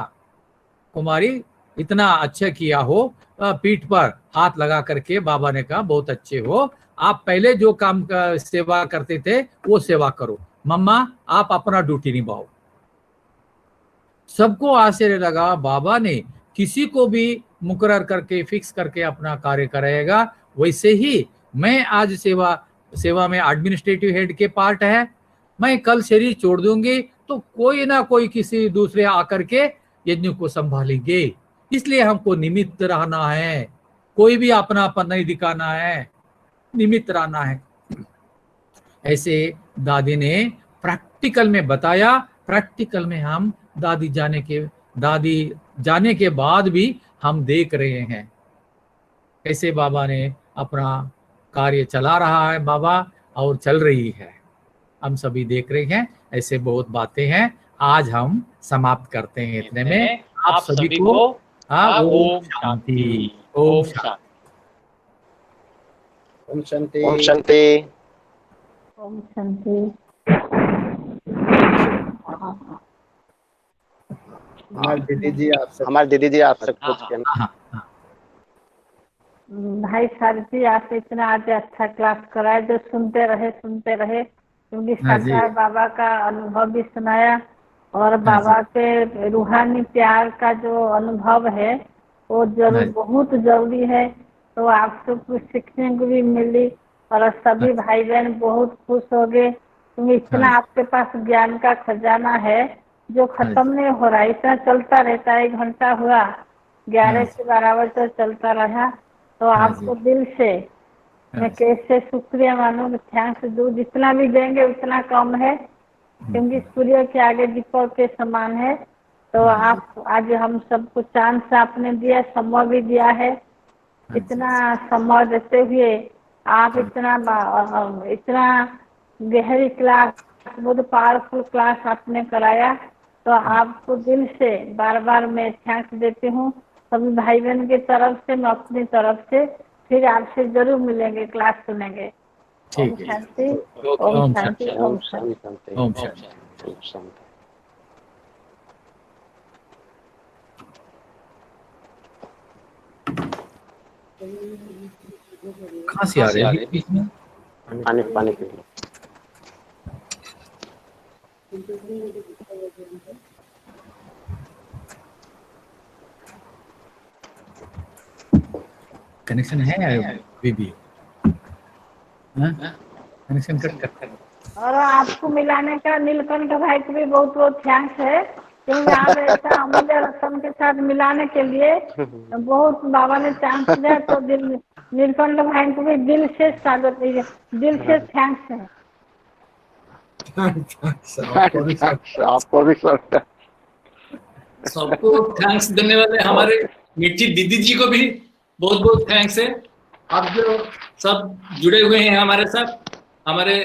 कुमारी इतना अच्छा किया हो, पीठ पर हाथ लगा करके बाबा ने कहा बहुत अच्छे हो, आप पहले जो काम का सेवा करते थे वो सेवा करो, मम्मा आप अपना ड्यूटी निभाओ। सबको आश्चर्य लगा, बाबा ने किसी को भी मुकर्रर करके फिक्स करके अपना कार्य कराएगा। वैसे ही मैं आज सेवा में एडमिनिस्ट्रेटिव हेड के पार्ट है, मैं कल शरीर छोड़ दूंगी तो कोई ना कोई किसी दूसरे आकर के यज्ञ को संभालेंगे। इसलिए हमको निमित्त रहना है, कोई भी अपनापन नहीं दिखाना है, निमित्त रहना है। ऐसे दादी ने प्रैक्टिकल में बताया। प्रैक्टिकल में हम दादी जाने के बाद भी हम देख रहे हैं कैसे बाबा ने अपना कार्य चला रहा है बाबा, और चल रही है, हम सभी देख रहे हैं। ऐसे बहुत बातें हैं, आज हम समाप्त करते हैं इतने में। आप सभी को ओम शांति, ओम शांति, ओम शांति, ओम शांति। हमारे दीदी जी आपसे कुछ कहना। भाई सारथी आप इतना आज अच्छा क्लास कराए, जो सुनते रहे क्योंकि हाँ जी। सरदार बाबा का अनुभव भी सुनाया और बाबा के रूहानी प्यार का जो अनुभव है वो जरूर हाँ जी। बहुत जरूरी है। तो आपसे कुछ सीखने को भी मिली और सभी भाई बहन बहुत खुश हो गए, क्योंकि इतना हाँ। आपके पास ज्ञान का खजाना है जो खत्म नहीं हो रहा, इतना चलता रहता है। 1 घंटा हुआ, 11 से 12 बजे तक चलता रहा। तो हाँ आपको दिल से मैं कैसे शुक्रिया मानूं, थैंक्स दूं, जितना भी देंगे उतना कम है, क्योंकि सूर्य के आगे दीपक के समान है। तो आप आज हम सबको चांद से आपने दिया, समय भी दिया है, इतना समय देते हुए आप इतना गहरी क्लास, बहुत पावरफुल क्लास आपने कराया। तो आपको दिल से बार बार मैं थैंक्स देती हूँ, सभी भाई बहन की तरफ से, मैं अपनी तरफ से। फिर आपसे जरूर मिलेंगे, क्लास सुनेंगे। ओम ठीक है। शांति, ओम ओम शांति, शांति। ओम शांति। ओम शांति। कहाँ से आ रहे हैं बीच में? पानी पानी पी लो। कनेक्शन है बीबी? कनेक्शन कट कर। और आपको मिलाने का नीलकंठ भाई को भी बहुत बहुत थैंक्स है, क्योंकि आप ऐसा अमूल्य रत्न के साथ मिलाने के लिए बहुत बाबा ने चांस दिया। तो नीलकंठ भाई को भी दिल से स्वागत है, दिल से थैंक्स है। आपको भी सर। सबको थैंक्स देने वाले हमारे मिट्टी दीदी जी को भी बहुत बहुत थैंक्स है। आप जो सब जुड़े हुए हैं हमारे साथ, हमारे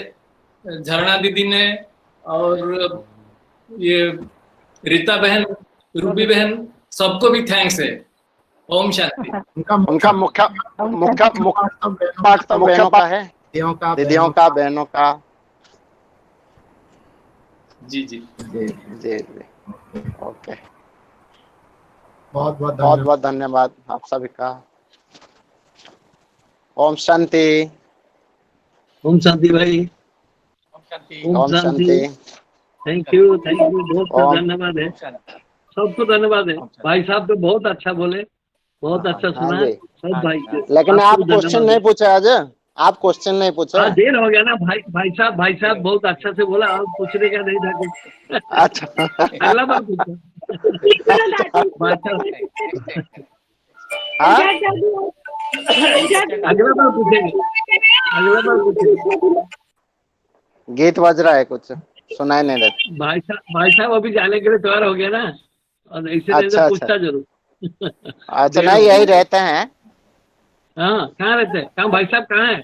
झरना दीदी ने और ये रीता बहन, रूबी बहन, सबको भी थैंक्स है। ओम शांति। उनका मुख्य पाठ तो बहनों का है, दीदियों का, बहनों का। जी जी जी जी जी। ओके, बहुत बहुत धन्यवाद आप सभी का। ओम शांति। ओम शांति भाई। ओम शांति। थैंक यू बहुत धन्यवाद है, सबको धन्यवाद है। भाई साहब तो बहुत अच्छा बोले, बहुत अच्छा सुना सब भाई। लेकिन आप क्वेश्चन नहीं पूछे आज, आप क्वेश्चन नहीं पूछे। देर हो गया ना भाई साहब बहुत अच्छा से बोला, आप पूछने का नहीं था कुछ। अच्छा, अगला बार पूछो। अगला बार पूछेंगे। गीत बज रहा है, कुछ सुनाई नहीं देता। भाई साहब अभी जाने के लिए तैयार हो गया ना, और इसलिए पूछता जरूर। अच्छा, नहीं यही रहते हैं। हाँ, कहाँ रहते हैं? कहाँ भाई साहब कहाँ है?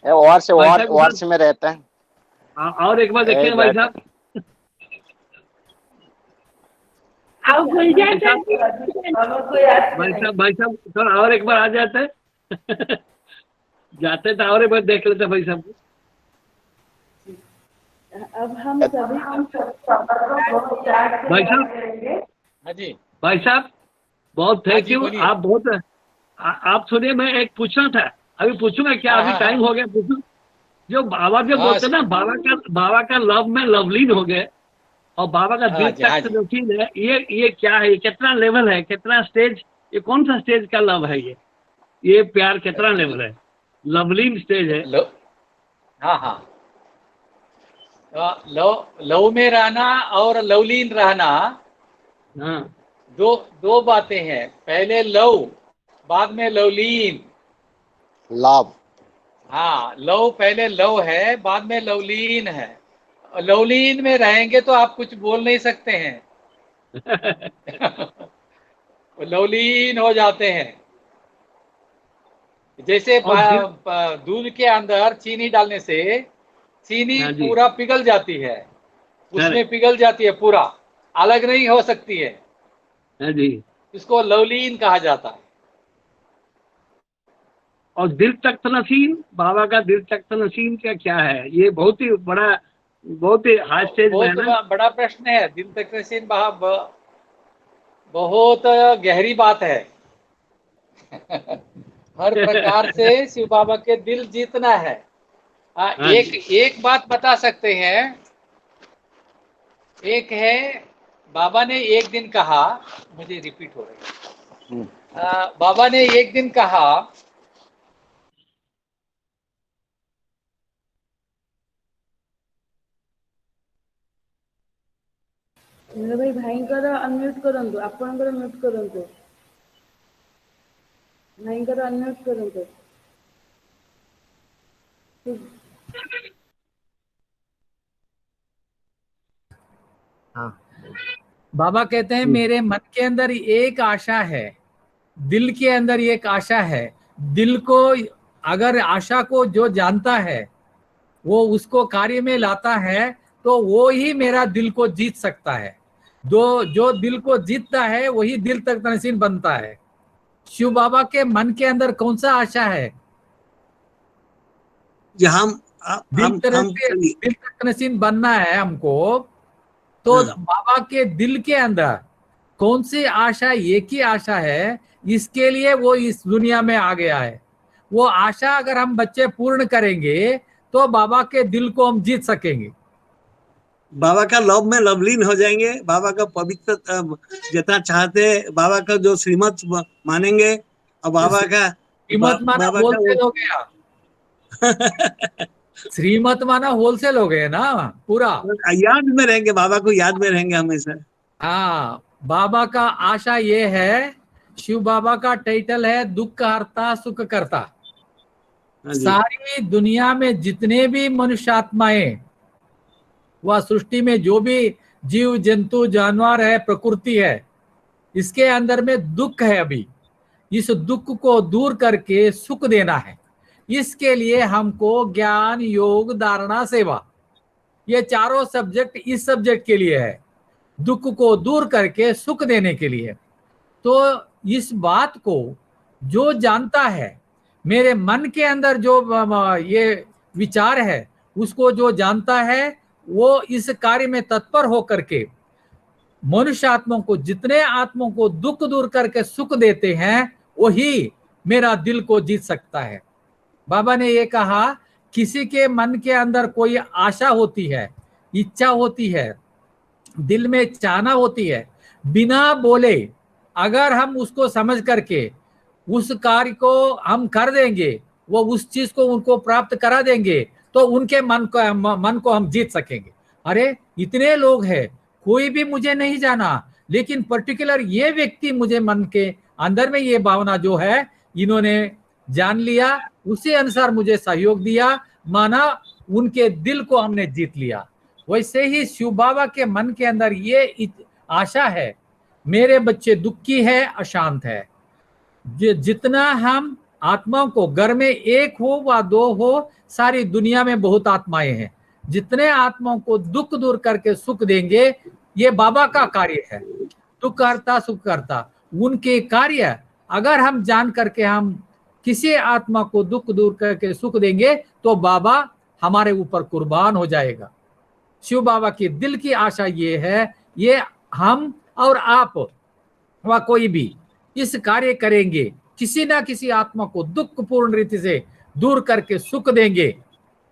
वार्ष में रहते हैं। और एक बार देखिए भाई साहब। भाई साहब थोड़ा और एक बार आ जाते जाते तो और एक बार देख लेते भाई साहब। अब हम सभी भाई साहब बहुत थैंक यू। आप बहुत आप सुनिए, मैं एक पूछना था, अभी पूछूंगा क्या? अभी टाइम हो गया, पूछूं? जो बाबा जो बोलते ना, बाबा का लव में लवलीन हो गए और बाबा का दिल तक नसीब है, ये क्या है? ये कितना लेवल है, कितना स्टेज, ये कौन सा स्टेज का लव है? ये प्यार कितना लेवल है? लवलीन स्टेज है। हाँ, लव में रहना और लवलीन रहना, हाँ, दो बातें हैं। पहले लव, बाद में लवलीन। लव, हाँ, लव पहले लव है, बाद में लवलीन है। लवलीन में रहेंगे तो आप कुछ बोल नहीं सकते हैं। लवलीन हो जाते हैं। जैसे दूध के अंदर चीनी डालने से चीनी पूरा पिघल जाती है, उसमें पिघल जाती है, पूरा अलग नहीं हो सकती है जी। इसको लवलीन कहा जाता है। और दिल तख्त नसीम, बाबा का दिल तख्त नसीम क्या है? ये बहुत ही बड़ा, बहुत ही हाई स्टेज में है ना? बड़ा प्रश्न है। दिल तख्त नसीम बहुत गहरी बात है। हर प्रकार से शिव बाबा के दिल जीतना है। एक बात बता सकते हैं, एक है बाबा ने एक दिन कहा, मुझे रिपीट हो रही है, बाबा ने एक दिन कहा भाई भाईଙ୍କର ଅନମ୍ୟୁଟ କରନ୍ତୁ, ଆପଣଙ୍କର म्यूट କରନ୍ତୁ, ଭାଇଙ୍କର ଅନମ୍ୟୁଟ କରନ୍ତୁ। हाँ बाबा कहते हैं मेरे मन के अंदर एक आशा है, दिल के अंदर एक आशा है। दिल को अगर आशा को जो जानता है वो उसको कार्य में लाता है तो वो ही मेरा दिल को जीत सकता है। जो दिल को जीतता है वही दिल तक नसीब बनता है। शिव बाबा के मन के अंदर कौन सा आशा है? दिल तक नसीब बनना है हमको, तो बाबा के दिल के अंदर कौन सी आशा, एक ही आशा है, इसके लिए वो इस दुनिया में आ गया है। वो आशा अगर हम बच्चे पूर्ण करेंगे तो बाबा के दिल को हम जीत सकेंगे। बाबा का लव में लवलीन हो जाएंगे, बाबा का पवित्र जितना चाहते बाबा का जो श्रीमत मानेंगे, और बाबा का श्रीमत माना होलसेल हो गया। श्रीमत माना होलसेल हो गया ना, पूरा याद में रहेंगे, बाबा को याद में रहेंगे हमेशा। हाँ, बाबा का आशा ये है, शिव बाबा का टाइटल है दुख हरता सुख करता। सारी दुनिया में जितने भी मनुष्य आत्माएं, वह सृष्टि में जो भी जीव जंतु जानवर है, प्रकृति है, इसके अंदर में दुख है। अभी इस दुख को दूर करके सुख देना है। इसके लिए हमको ज्ञान, योग, धारणा, सेवा, ये चारों सब्जेक्ट इस सब्जेक्ट के लिए है, दुख को दूर करके सुख देने के लिए। तो इस बात को जो जानता है, मेरे मन के अंदर जो ये विचार है, उसको जो जानता है, वो इस कार्य में तत्पर हो करके मनुष्य आत्माओं को, जितने आत्माओं को दुख दूर करके सुख देते हैं, वही मेरा दिल को जीत सकता है। बाबा ने ये कहा, किसी के मन के अंदर कोई आशा होती है, इच्छा होती है, दिल में चाहना होती है, बिना बोले अगर हम उसको समझ करके उस कार्य को हम कर देंगे, वो उस चीज को उनको प्राप्त करा देंगे, तो उनके मन को हम जीत सकेंगे। अरे इतने लोग हैं, कोई भी मुझे नहीं जाना, लेकिन पर्टिकुलर ये व्यक्ति मुझे मन के अंदर में ये भावना जो है इन्होंने जान लिया, उसी अनुसार मुझे सहयोग दिया, माना उनके दिल को हमने जीत लिया। वैसे ही शिव बाबा के मन के अंदर ये आशा है, मेरे बच्चे दुखी है, अशांत है। जितना हम आत्माओं को, घर में एक हो व दो हो, सारी दुनिया में बहुत आत्माएं हैं, जितने आत्माओं को दुख दूर करके सुख देंगे, ये बाबा का कार्य है। दुख करता सुख करता उनके कार्य अगर हम जान करके हम किसी आत्मा को दुख दूर करके सुख देंगे, तो बाबा हमारे ऊपर कुर्बान हो जाएगा। शिव बाबा की दिल की आशा ये है, ये हम और आप व कोई भी इस कार्य करेंगे, किसी ना किसी आत्मा को दुख पूर्ण रीति से दूर करके सुख देंगे।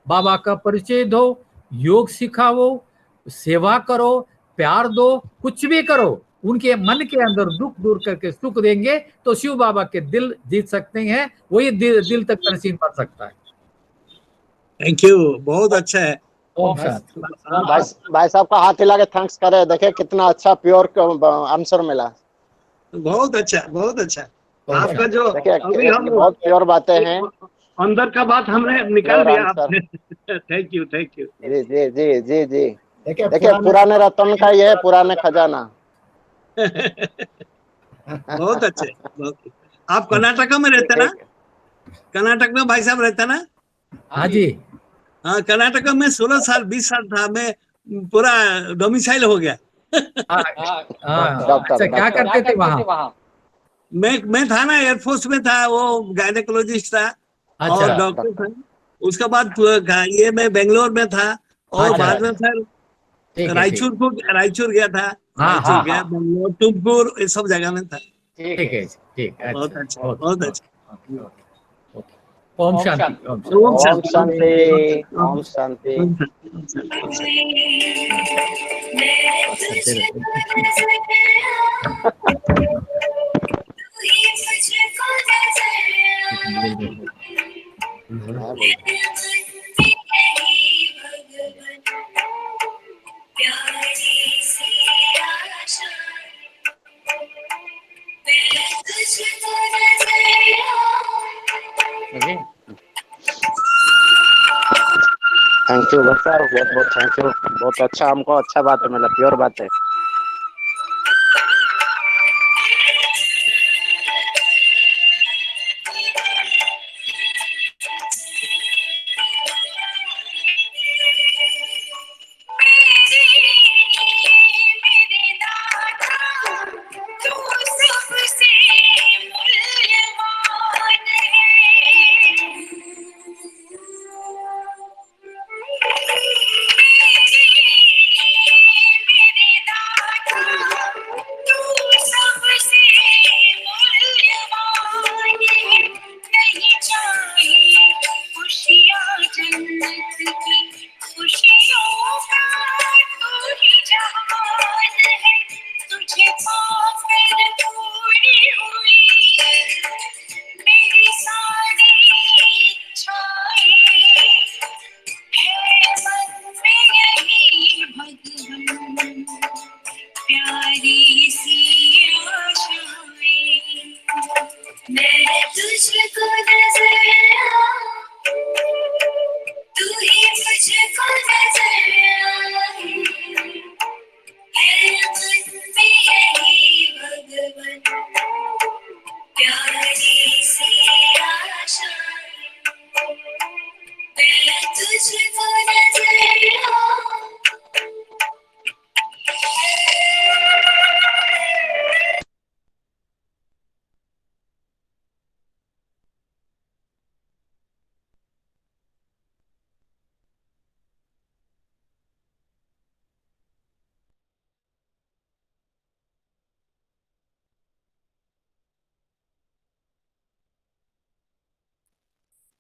बाबा का परिचय दो, योग सिखाओ, सेवा करो, प्यार दो, कुछ भी करो, उनके मन के अंदर दुख दूर करके सुख देंगे, तो शिव बाबा के दिल जीत सकते हैं, वही दिल तक नसीब बन सकता है। थैंक यू, बहुत अच्छा है। भाई साहब का हाथ हिला के थैंक्स करे, देखे कितना अच्छा प्योर आंसर मिला। बहुत अच्छा, बहुत अच्छा। आपका जो अभी हम बहुत प्योर बातें हैं, अंदर का बात हमने निकाल दिया। Thank you, thank you. जी जी जी जी जी। देखिए पुराने रतन का ये है, पुराने खजाना। बहुत अच्छे, बहुत। आप कर्नाटक में रहते ना? कर्नाटक में भाई साहब रहते ना? हाँ जी। हाँ, कर्नाटक में 16 साल 20 साल था, मैं पूरा डोमिसाइल हो गया। अच्छा, क्या करते थे वहाँ? मैं था ना, एयरफोर्स में था, वो गायनेकोलॉजिस्ट था। अच्छा। और डॉक्टर था। उसके बाद ये मैं बेंगलोर में था, और बाद में फिर रायचूर गया था, रायचूर गया, बेंगलोर, तुमकुर, ये सब जगह में था। ठीक है, ठीक है। बहुत अच्छा, बहुत अच्छा। Om Shanti. Om Shanti. Om Shanti. Om Shanti. Thank you sir, बहुत बहुत थैंक यू। बहुत अच्छा, हमको अच्छा बात है, मतलब प्योर बात है।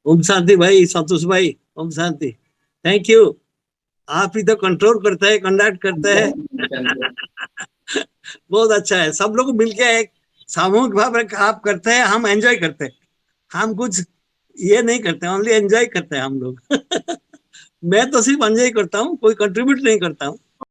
ओम शांति भाई, संतोष भाई, ओम शांति। Thank you. आप ही तो कंट्रोल करते हैं, कंडक्ट करते हैं। बहुत अच्छा है। सब लोग मिलके एक सामूहिक भाव आप करते हैं, हम एंजॉय करते हैं। हम कुछ ये नहीं करते, ओनली एंजॉय करते हैं हम लोग। मैं तो सिर्फ एंजॉय करता हूँ, कोई कंट्रीब्यूट नहीं करता हूँ।